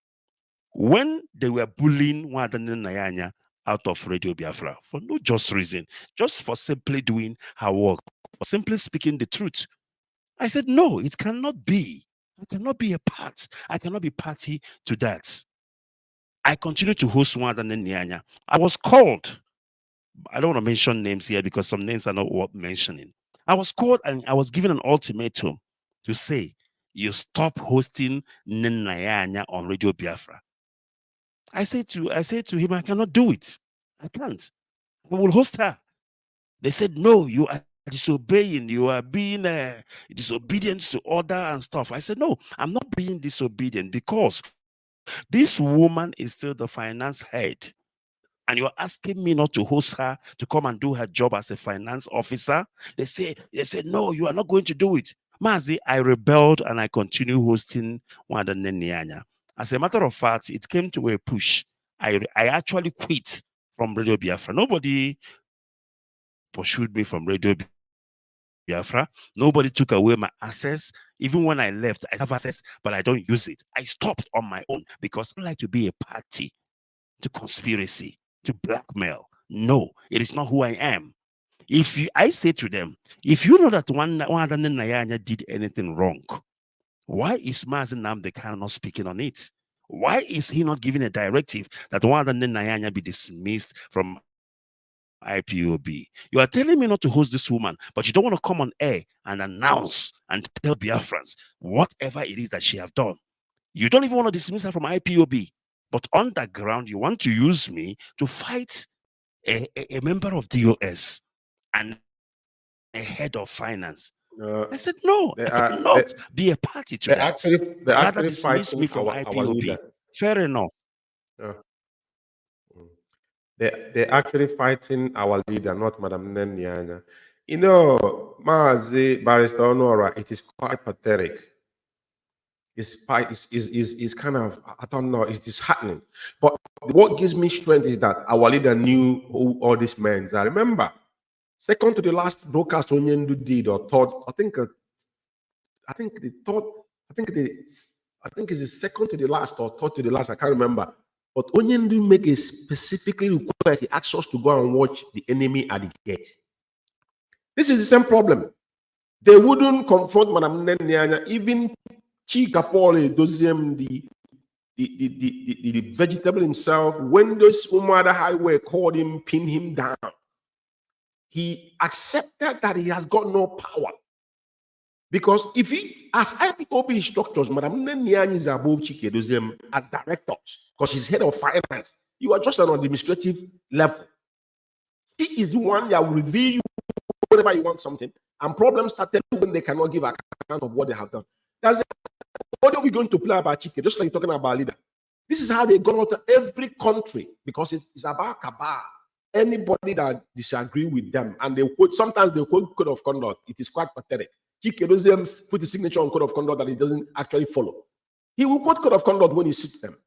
When they were bullying Wadane Nayanya out of Radio Biafra for no just reason, just for simply doing her work, for simply speaking the truth, I said, no, it cannot be. I cannot be a part. I cannot be party to that. I continue to host Wadane Nayanya. I was called. I don't want to mention names here because some names are not worth mentioning. I was called and I was given an ultimatum to say, you stop hosting Nayanya on Radio Biafra. I said to him, I cannot do it. I can't. I will host her. They said, no, you are disobeying. You are being disobedient to order and stuff. I said, no, I'm not being disobedient, because this woman is still the finance head. And you're asking me not to host her to come and do her job as a finance officer. They said, no, you are not going to do it. Mazi, I rebelled and I continue hosting Wadane Nayanya. As a matter of fact, it came to a push. I actually quit from Radio Biafra. Nobody pursued me from Radio Biafra. Nobody took away my access. Even when I left, I have access, but I don't use it. I stopped on my own because I don't like to be a party to conspiracy, to blackmail. No, it is not who I am. I say to them, if you know that Wadane Nayanya did anything wrong, why is Mazi Nnamdi Kanu not speaking on it? Why is he not giving a directive that Wadane Nayanya be dismissed from IPOB? You are telling me not to host this woman, but you don't want to come on air and announce and tell Biafrans whatever it is that she have done. You don't even want to dismiss her from IPOB, but underground, you want to use me to fight a member of DOS and a head of finance. I said, no, I cannot be a party to that. They're Rather actually dismiss fighting me from our IPOB. leader. Fair enough. They're actually fighting our leader, not Madam Nenyanya. You know, Mazi Barrister Onuorah, it is quite pathetic. It's kind of, I don't know, it's disheartening. But what gives me strength is that our leader knew who all these men are. Remember, second to the last broadcast Onyendu did, or third, I think the third, I think it's the second to the last or third to the last, I can't remember. But Onyendu make a specifically request, he asks us to go and watch the enemy at the gate. This is the same problem. They wouldn't confront Madam Nenyanya, even Chika Paul Doziem, the vegetable himself, when those Umaru Highway called him, pinned him down, he accepted that he has got no power. Because if he, as IPOB structures, Madam Nenyanya is above Chike Doziem as directors, because she's head of finance. You are just an administrative level. He is the one that will reveal you whenever you want something. And problems started when they cannot give account of what they have done. That's what are we going to play about Chike? Just like talking about leader. This is how they go out to every country, because it's about Cabal. Anybody that disagree with them, and they quote, sometimes they quote code of conduct. It is quite pathetic. Chike doesn't put a signature on code of conduct that he doesn't actually follow. He will quote code of conduct when he suits them.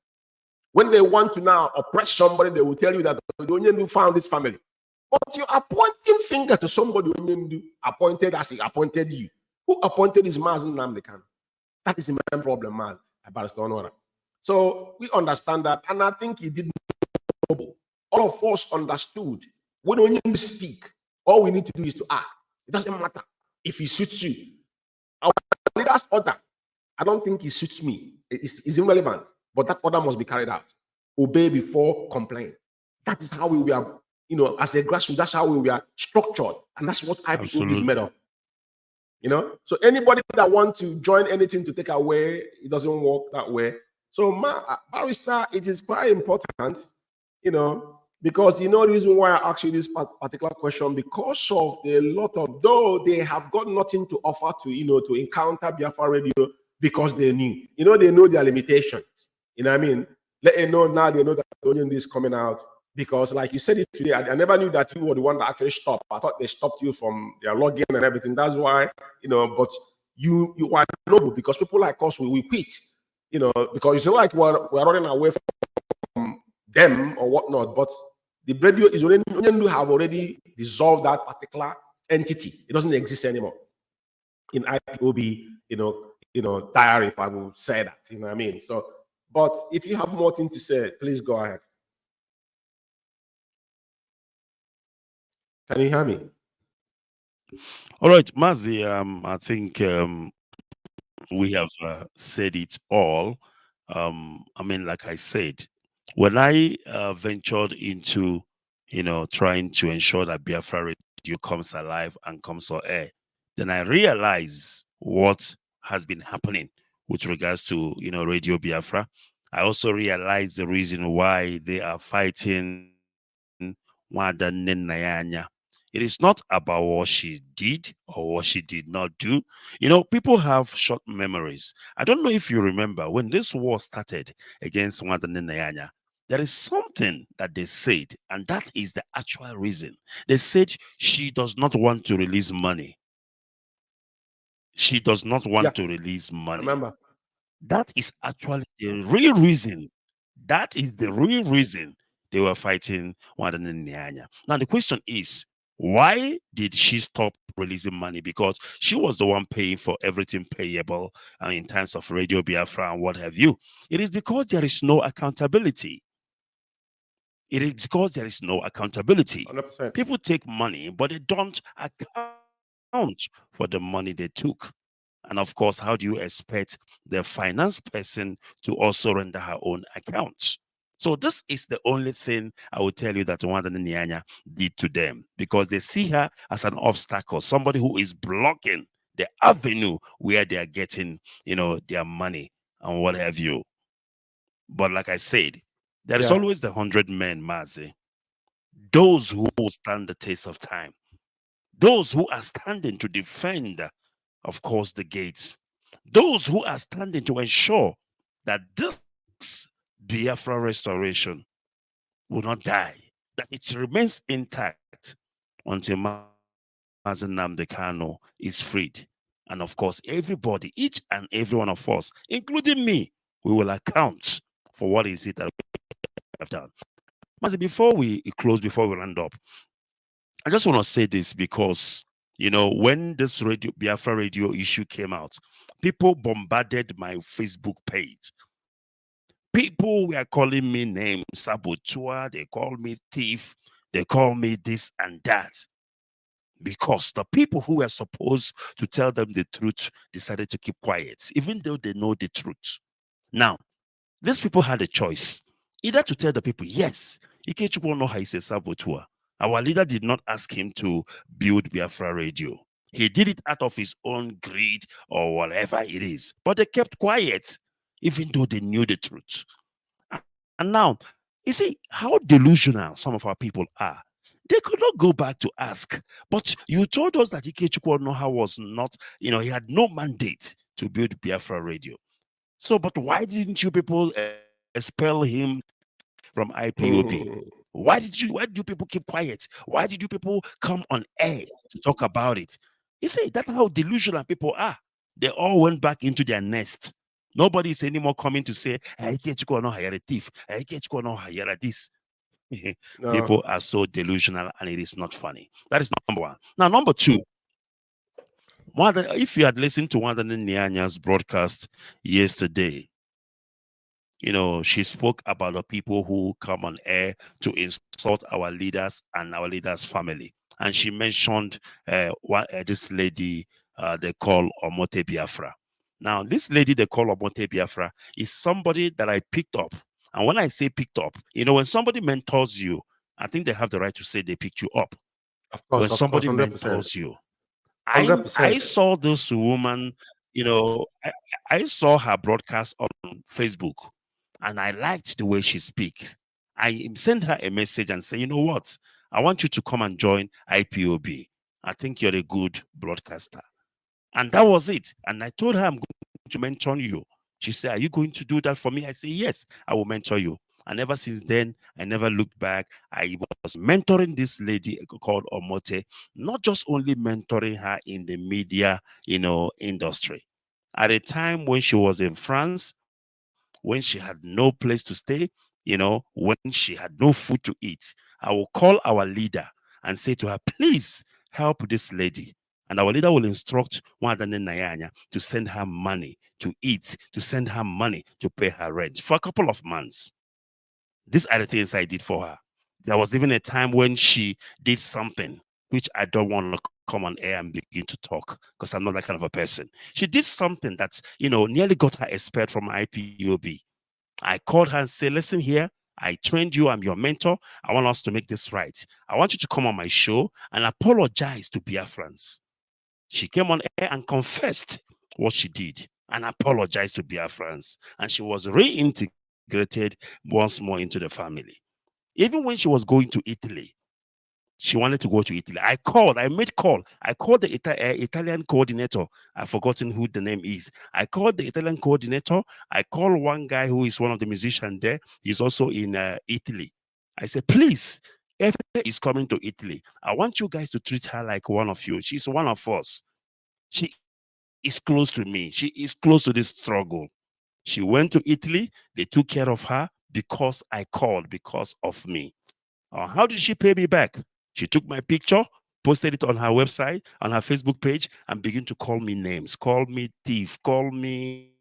When they want to now oppress somebody, they will tell you that the Onyendu found this family. But you're pointing finger to somebody Onyendu appointed as he appointed you. Who appointed his Mazi Nnamdi Kanu? That is the main problem, man, Barrister Onuorah. So we understand that, and I think he did. All of us understood. When Onyendu speak, all we need to do is to act. It doesn't matter if he suits you. Our leader's order, I don't think it suits me. It's irrelevant, but that order must be carried out. Obey before complain. That is how we are, you know, as a grassroots, that's how we are structured, and that's what IPOB is made of. You know, so anybody that wants to join anything to take away, it doesn't work that way. So, Barrister, it is quite important, you know, because you know the reason why I asked you this particular question, because of the lot of, though they have got nothing to offer to, you know, to encounter Biafra radio, because they knew, you know, they know their limitations. You know what I mean? Let you know now, they know that Onyendu is coming out. Because, like you said it today, I never knew that you were the one that actually stopped. I thought they stopped you from their login and everything. That's why, you know, but you are noble, because people like us, we quit, you know, because it's not like we're running away from them or whatnot. But the radio is already, Onyendu have already dissolved that particular entity. It doesn't exist anymore in IPOB, you know, diary, if I will say that, you know what I mean? So, but if you have more things to say, please go ahead. Can you hear me? All right, Mazi, I think we have said it all. I mean, like I said, when I ventured into, you know, trying to ensure that Biafra radio comes alive and comes on air, then I realized what has been happening with regards to, you know, Radio Biafra. I also realized the reason why they are fighting Wada Nenayanya. It is not about what she did or what she did not do. You know, people have short memories. I don't know if you remember when this war started against Wada Nenayanya. There is something that they said, and that is the actual reason. They said she does not want to release money. She does not want to release money. Remember. That is actually the real reason. That is the real reason they were fighting Wada Nenayanya. Now, the question is, why did she stop releasing money? Because she was the one paying for everything payable in terms of Radio Biafra and what have you. It is because there is no accountability. It is because there is no accountability. 100%. People take money, but they don't account for the money they took. And of course, how do you expect the finance person to also render her own accounts? So this is the only thing I will tell you that Wada Nenayanya did to them, because they see her as an obstacle, somebody who is blocking the avenue where they are getting, you know, their money and what have you. But like I said, there is always the 100 men, Mazi. Those who will stand the test of time. Those who are standing to defend, of course, the gates. Those who are standing to ensure that this Biafra restoration will not die. that it remains intact until Mazi Nnamdi Kanu is freed. And of course, everybody, each and every one of us, including me, we will account for what is it that we have done. Mazi, before we close, before we round up, I just want to say this because, you know, when this Biafra radio issue came out, people bombarded my Facebook page. People were calling me names, saboteur, they call me thief, they call me this and that. Because the people who were supposed to tell them the truth decided to keep quiet, even though they know the truth. Now, these people had a choice, either to tell the people, yes, Ikechukwu Onuorah is a saboteur. Our leader did not ask him to build Biafra radio. He did it out of his own greed or whatever it is. But they kept quiet, even though they knew the truth. And now, you see how delusional some of our people are. They could not go back to ask. But you told us that Ikechukwu Onuorah was not, he had no mandate to build Biafra radio. So, but why didn't you people expel him from IPOB? Why did you people keep quiet? Why did you people come on air to talk about it? You see, that's how delusional people are. They all went back into their nest. Nobody is anymore coming to say, Ikechukwu Onuorah, you're a thief. Ikechukwu Onuorah, you're a this. No. People are so delusional and it is not funny. That is number one. Now, number two, if you had listened to one of the Nyanya's broadcast yesterday, she spoke about the people who come on air to insult our leaders and our leaders' family. And she mentioned this lady they call Omote Biafra. Now, this lady they call Omote Biafra is somebody that I picked up. And when I say picked up, when somebody mentors you, I think they have the right to say they picked you up. Of course, When somebody 100%. mentors you, 100%. I saw this woman, I saw her broadcast on Facebook, and I liked the way she speaks. I sent her a message and say, you know what? I want you to come and join IPOB. I think you're a good broadcaster. And that was it. And I told her I'm going to mentor you. She said, are you going to do that for me? I said, yes, I will mentor you. And ever since then, I never looked back. I was mentoring this lady called Omote, not just only mentoring her in the media, industry. At a time when she was in France, when she had no place to stay, when she had no food to eat, I will call our leader and say to her, please help this lady. And our leader will instruct Wadane Nayanya to send her money to eat, to send her money to pay her rent for a couple of months. These are the things I did for her. There was even a time when she did something which I don't want to come on air and begin to talk because I'm not that kind of a person. She did something that, nearly got her expelled from IPOB. I called her and said, listen here, I trained you, I'm your mentor. I want us to make this right. I want you to come on my show and apologize to Biafrans. She came on air and confessed what she did and apologized to Biafrans. And she was reintegrated once more into the family. Even when she was going to Italy, she wanted to go to Italy. I called the Italian coordinator. I've forgotten who the name is. I called the Italian coordinator. I called one guy who is one of the musicians there. He's also in Italy. I said, please, if is coming to Italy, I want you guys to treat her like one of you. She's one of us. She is close to me. She is close to this struggle. She went to Italy. They took care of her because I called, because of me. How did she pay me back? She took my picture, posted it on her website, on her Facebook page, and began to call me names. Call me thief. Call me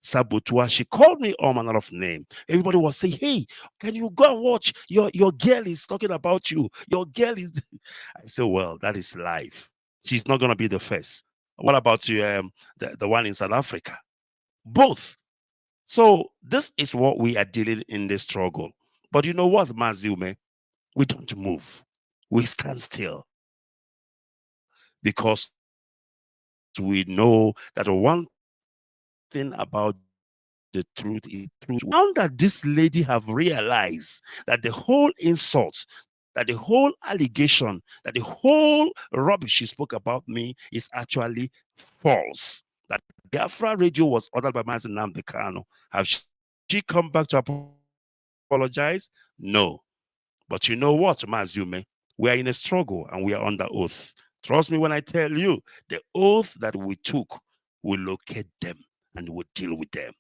saboteur. She called me all manner of names. Everybody was saying, hey, can you go and watch? Your girl is talking about you. Your girl is... I said, well, that is life. She's not going to be the first. What about you, the one in South Africa? Both. So this is what we are dealing in this struggle. But you know what, Mazi Umeh? We don't move. We stand still. Because we know that one thing about the truth is true. Now that this lady have realized that the whole insult, that the whole allegation, that the whole rubbish she spoke about me is actually false. That Biafra radio was ordered by Mazi Nnamdi Kanu. Have she come back to apologize? No. But you know what, Mazi Umeh? We are in a struggle and we are under oath. Trust me when I tell you, the oath that we took will locate them and will deal with them.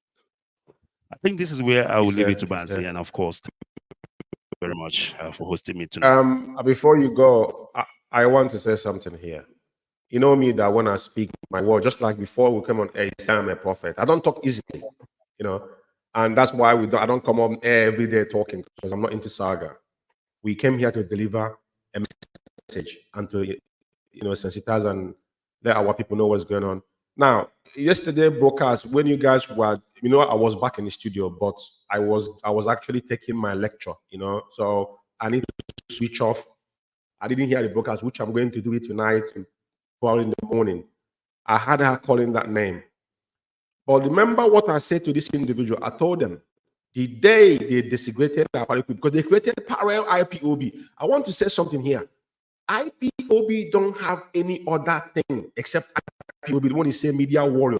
I think this is where I will leave it to Mazi. And of course, thank you very much for hosting me tonight. Before you go, I want to say something here. You know me that when I speak my word, just like before we come on air, I'm a prophet. I don't talk easily, you know, and that's why I don't come on air every day talking, because I'm not into saga. We came here to deliver a message and to, you know, sensitize and let our people know what's going on. Now, yesterday broadcast, when you guys were, you know, I was back in the studio, but I was actually taking my lecture, you know, so I need to switch off. I didn't hear the broadcast, which I'm going to do it tonight, probably in the morning. I had her calling that name. But remember what I said to this individual. I told them the day they desecrated our party, because they created parallel IPOB. I want to say something here. IPOB don't have any other thing except IPOB. The one is say media warrior,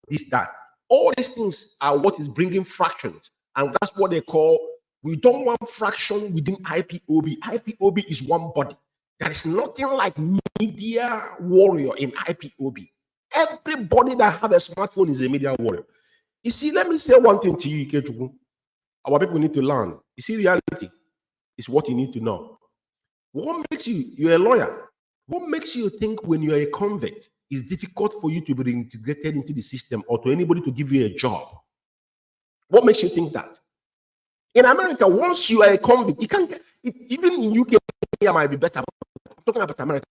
this, that. All these things are what is bringing fractions. And that's what they call, we don't want fraction within IPOB. IPOB is one body. There is nothing like media warrior in IPOB. Everybody that have a smartphone is a media warrior. You see, let me say one thing to you, Ikechukwu. Our people need to learn. You see, reality is what you need to know. What makes you're a lawyer? What makes you think when you're a convict, it's difficult for you to be integrated into the system or to anybody to give you a job? What makes you think that? In America, once you are a convict, you can't get it, even in UK, it might be better. I'm talking about America.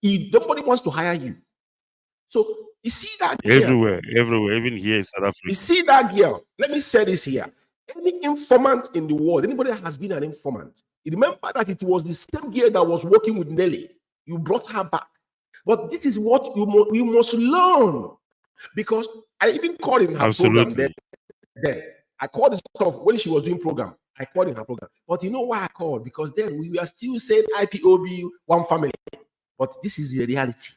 Nobody wants to hire you. So you see that everywhere, even here in South Africa. You see that girl. Let me say this here. Any informant in the world, anybody that has been an informant, you remember that it was the same girl that was working with Nelly. You brought her back. But this is what you must learn. Because I even called in her program then. I called this stuff when she was doing program. I called in her program. But you know why I called? Because then we are still saying IPOB, one family. But this is the reality.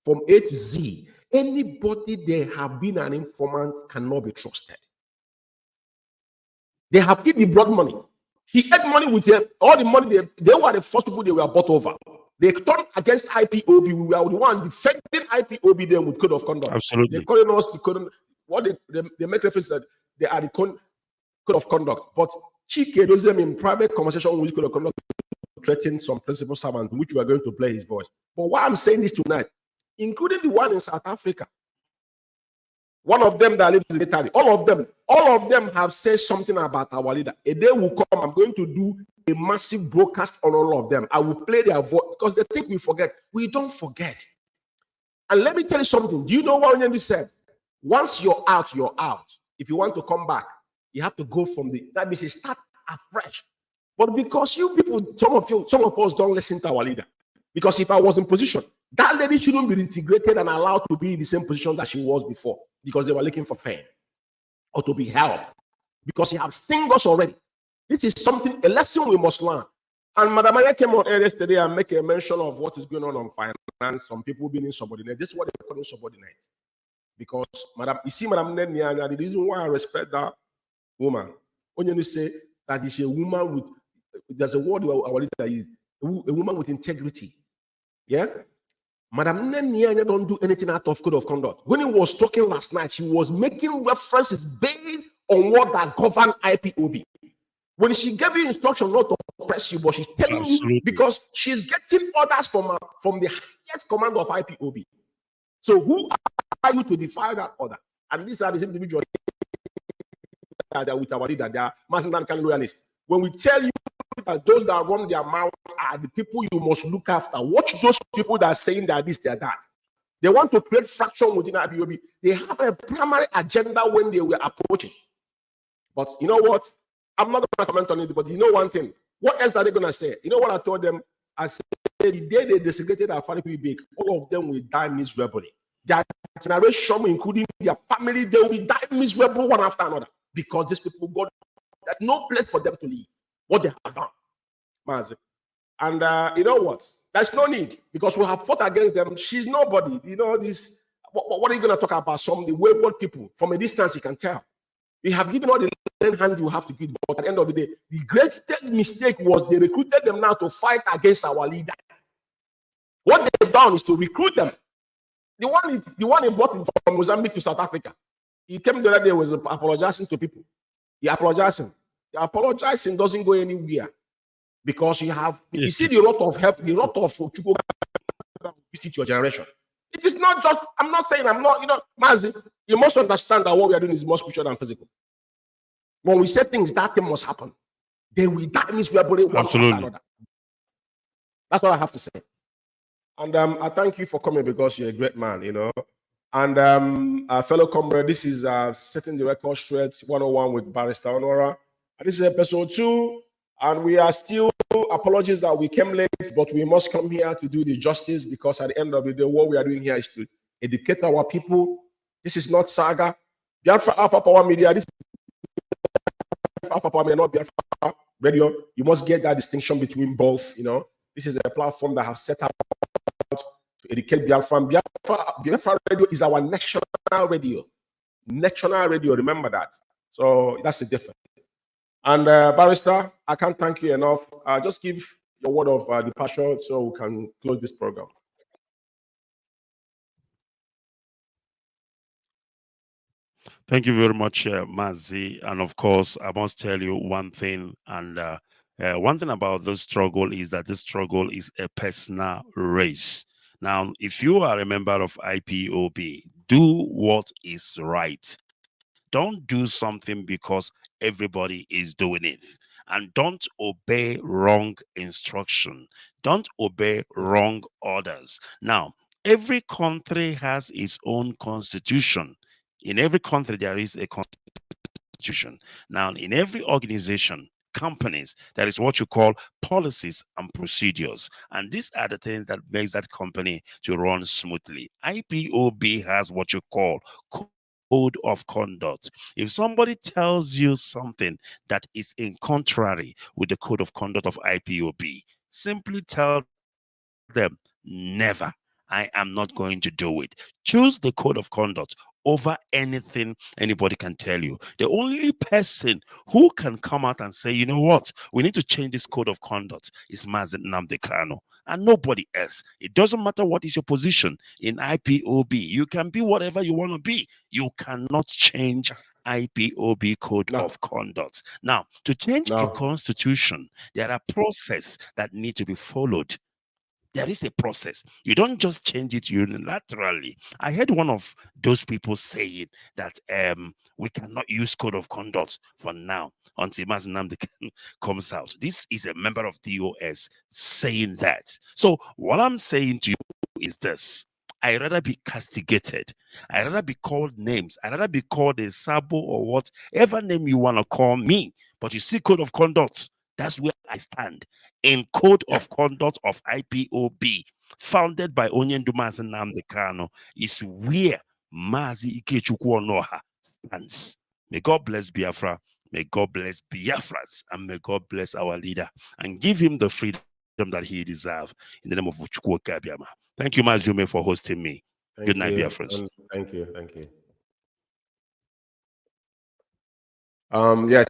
From A to Z, anybody they have been an informant cannot be trusted. They have given blood money. He had money with them. All the money, they were the first people they were bought over. They turned against IPOB. We were the one defending IPOB them with code of conduct. Absolutely. They're calling us the code. What they make reference that they are the code of conduct. But Chike does them in private conversation with code of conduct, threatening some principal servant, which we are going to play his voice. But why I'm saying this tonight, including the one in South Africa, one of them that lives in Italy, all of them have said something about our leader. A day will come, I'm going to do a massive broadcast on all of them. I will play their voice because they think we forget. We don't forget. And let me tell you something. Do you know what Nnamdi said? Once you're out, you're out. If you want to come back, you have to go from that means you start afresh. But because you people, some of us don't listen to our leader. Because if I was in position, that lady shouldn't be integrated and allowed to be in the same position that she was before, because they were looking for fame or to be helped, because she has stung us already. This is a lesson we must learn. And Madam Aya came on air yesterday and make a mention of what is going on finance, some people being insubordinate. This is what they call insubordinate. Because Madam Nnamdi, the reason why I respect that woman, when you say that is a woman with, there's a word our leader is, a woman with integrity. Yeah? Madam Nnamdi don't do anything out of code of conduct. When he was talking last night, she was making references based on what that govern IPOB. When she gave you instruction not to oppress you, but she's telling you because she's getting orders from the highest command of IPOB. So who are you to defy that order? And these are the same individuals that are with our leader. They are Mazi Umeh loyalists. When we tell you that those that run their mouth are the people you must look after, watch those people that are saying that this, they're that. They want to create fraction within IPOB. They have a primary agenda when they were approaching. But you know what? I'm not going to comment on it, but you know one thing. What else are they going to say? You know what I told them? I said, the day they desecrated our family big, all of them will die miserably. Their generation, including their family, they will die miserable one after another. Because these people, God, there's no place for them to live. What they have done. Mazi. And you know what? There's no need. Because we have fought against them. She's nobody. You know, this. What are you going to talk about? Some of the wayward people. From a distance, you can tell. They have given all the hand you have to give, but at the end of the day, the greatest mistake was they recruited them now to fight against our leader. What they've done is to recruit them. The one he brought from Mozambique to South Africa, he came the other day, was apologizing to people. He apologizing. The apologizing doesn't go anywhere because you see the lot of help, the lot of visit your generation. It is not just, I'm not saying, Mazi, you must understand that what we are doing is more spiritual than physical. When we say things, that thing must happen. Then that means we are bullying one after another. That's what I have to say. And I thank you for coming because you're a great man, And our fellow comrade, this is Setting the Record Straight 101 with Barrister Onuorah. This is episode 2, and we are still, apologies that we came late, but we must come here to do the justice because at the end of the day, what we are doing here is to educate our people. This is not saga. Biafra Alpha Power Media, this is Alpha Power Media, not Biafra Radio. You must get that distinction between both, This is a platform that have set up to educate Biafra. Biafra Radio is our national radio. National radio, remember that. So that's the difference. And Barrister, I can't thank you enough. Just give your word of departure so we can close this program. Thank you very much, Mazi. And of course, I must tell you one thing. And one thing about this struggle is that this struggle is a personal race. Now, if you are a member of IPOB, do what is right. Don't do something because everybody is doing it. And don't obey wrong instruction. Don't obey wrong orders. Now, every country has its own constitution. In every country, there is a constitution. Now, in every organization, companies, there is what you call policies and procedures. And these are the things that makes that company to run smoothly. IPOB has what you call code of conduct. If somebody tells you something that is in contrary with the code of conduct of IPOB, simply tell them, never. I am not going to do it. Choose the code of conduct over anything anybody can tell you. The only person who can come out and say, you know what, we need to change this code of conduct is Mazi Nnamdi Kanu, and nobody else. It doesn't matter what is your position in IPOB. You can be whatever you want to be. You cannot change IPOB code of conduct. Now, to change a constitution, there are processes that need to be followed. There is a process. You don't just change it unilaterally. I heard one of those people saying that we cannot use code of conduct for now until Mazi Nnamdi comes out. This is a member of DOS saying that. So what I'm saying to you is this. I'd rather be castigated. I'd rather be called names. I'd rather be called a sabo or whatever name you want to call me. But you see code of conduct. That's where I stand. In code of conduct of IPOB, founded by Onyendu Mazi Nnamdi Kanu, is where Mazi Ikechukwu Onuorah stands. May God bless Biafra. May God bless Biafrans. And may God bless our leader and give him the freedom that he deserves. In the name of Uchukwu Kabiama. Thank you, Mazi Umeh, for hosting me. Good night, Biafrans. Thank you. Thank you. Yes,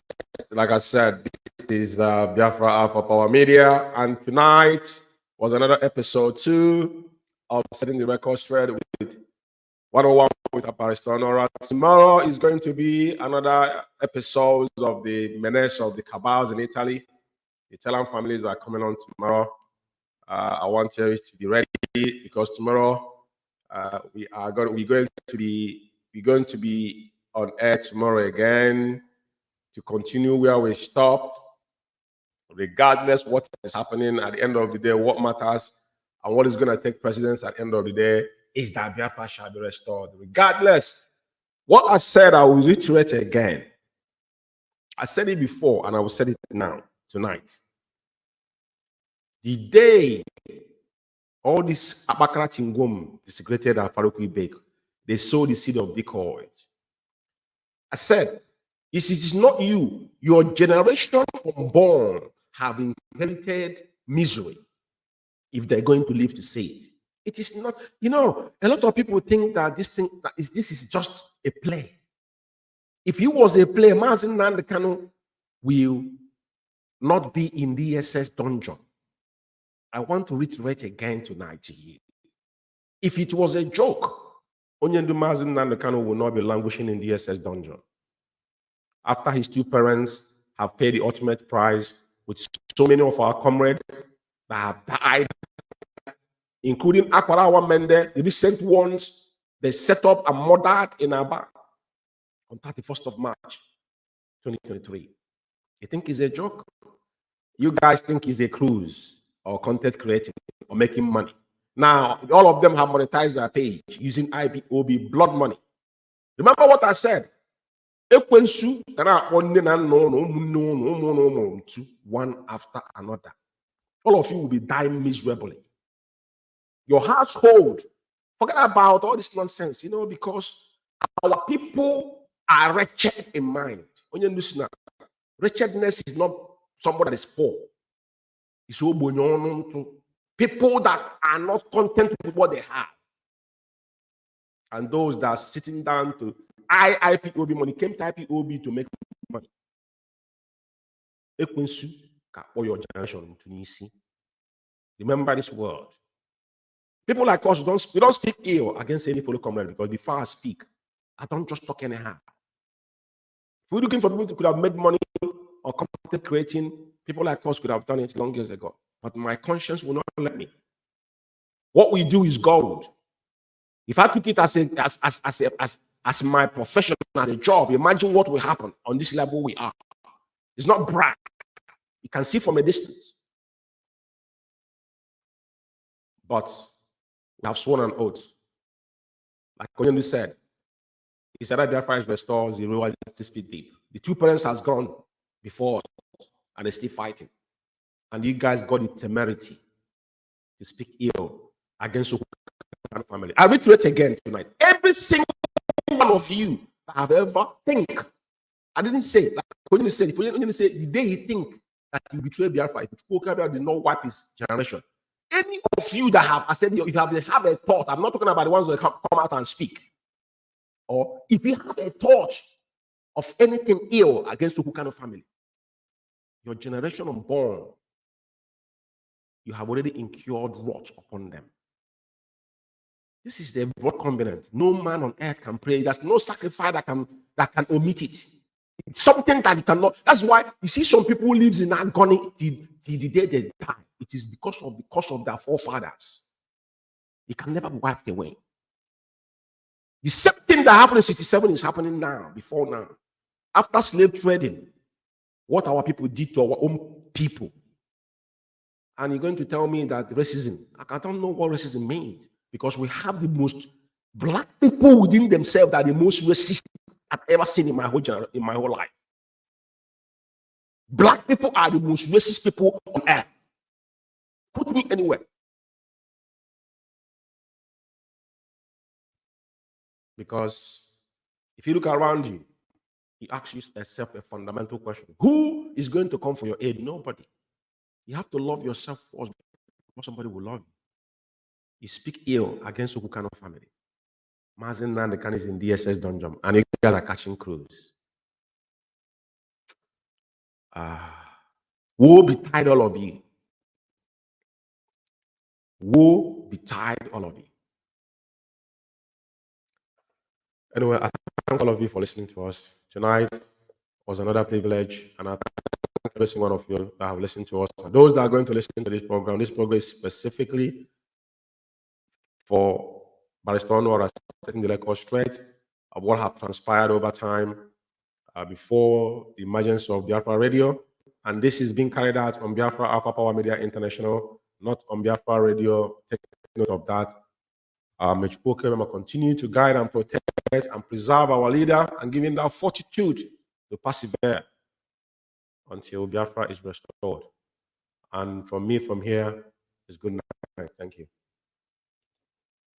like I said, this is Biafra Alpha Power Media, and tonight was another episode 2 of Setting the Record Straight with 101 with Barrister Onuorah. Tomorrow is going to be another episode of the menace of the Cabals in Italy. The Italian families are coming on tomorrow. I want you to be ready because tomorrow we're going to be on air tomorrow again to continue where we stopped. Regardless what is happening at the end of the day, what matters and what is going to take precedence at the end of the day is that Biafra shall be restored. Regardless, what I said, I will reiterate again. I said it before and I will say it now, tonight. The day all this Abakara Tingom desecrated and Farouk Ibek, they sowed the seed of decoy. I said, it is not you, your generation unborn have inherited misery if they're going to live to see it. It is not, a lot of people think that this is just a play. If he was a player, Mazi Nnamdi Kanu will not be in the SS dungeon. I want to reiterate again tonight to you. If it was a joke, Onyendu Mazi Nnamdi Kanu will not be languishing in the SS dungeon. After his two parents have paid the ultimate price with so many of our comrades that have died, including Akwarawa Mende, the recent ones, they set up and murdered in Aba on 31st of March, 2023. You think it's a joke? You guys think it's a cruise or content creating or making money. Now, all of them have monetized their page using IPOB blood money. Remember what I said? One after another. All of you will be dying miserably. Your household, forget about all this nonsense, you know, because our people are wretched in mind. When you listen now, wretchedness is not somebody that is poor. It's people that are not content with what they have. And those that are sitting down to IPOB money, came to IPOB to make money. Your generation to remember this word. People like us we don't speak ill against any fellow comrade, because before I speak, I don't just talk anyhow. If we're looking for people who could have made money or content creating, people like us could have done it long years ago. But my conscience will not let me. What we do is gold. If I took it as my profession, as a job, imagine what will happen on this level we are. It's not brag. You can see from a distance. But we have sworn an oath. Like Kanu said, he said that Biafra is restored, the real speed deep. The two parents has gone before us, and they're still fighting. And you guys got the temerity to speak ill against the family. I reiterate again tonight. Every single one of you that have ever think. I didn't say, like Kanu said, if Kanu said the day he think that he betrayed Biafra, Ikechukwu did not wipe his generation. Any of you that have, I said, if you have a thought, I'm not talking about the ones that come out and speak. Or if you have a thought of anything ill against the Kanu family, your generation unborn, you have already incurred wrath upon them. This is the broad covenant. No man on earth can pray. There's no sacrifice that can omit it. It's something that you cannot. That's why you see some people who lives in agony till the day they die. It is because of their forefathers. It can never be wiped away. The same thing that happened in 67 is happening now, before now. After slave trading, what our people did to our own people. And you're going to tell me that racism, I don't know what racism means, because we have the most black people within themselves that are the most racist I've ever seen in my whole life. Black people are the most racist people on earth. Put me anywhere. Because if you look around you, you ask yourself a fundamental question. Who is going to come for your aid? Nobody. You have to love yourself first before somebody will love you. You speak ill against the Kanu family. Mazi Nnamdi Kanu is in DSS dungeon, and you guys are catching crews. Woe betide all of you. Woe betide all of you. Anyway, I thank all of you for listening to us. Tonight was another privilege, and I thank every single one of you that have listened to us. And those that are going to listen to this program is specifically for Barrister Onuorah, setting the record straight of what have transpired over time before the emergence of Biafra Radio. And this is being carried out on Biafra Alpha Power Media International, not on Biafra Radio. Take note of that. Ikechukwu will continue to guide and protect and preserve our leader and give him that fortitude to persevere until Biafra is restored. And from me, from here, is good night. Thank you.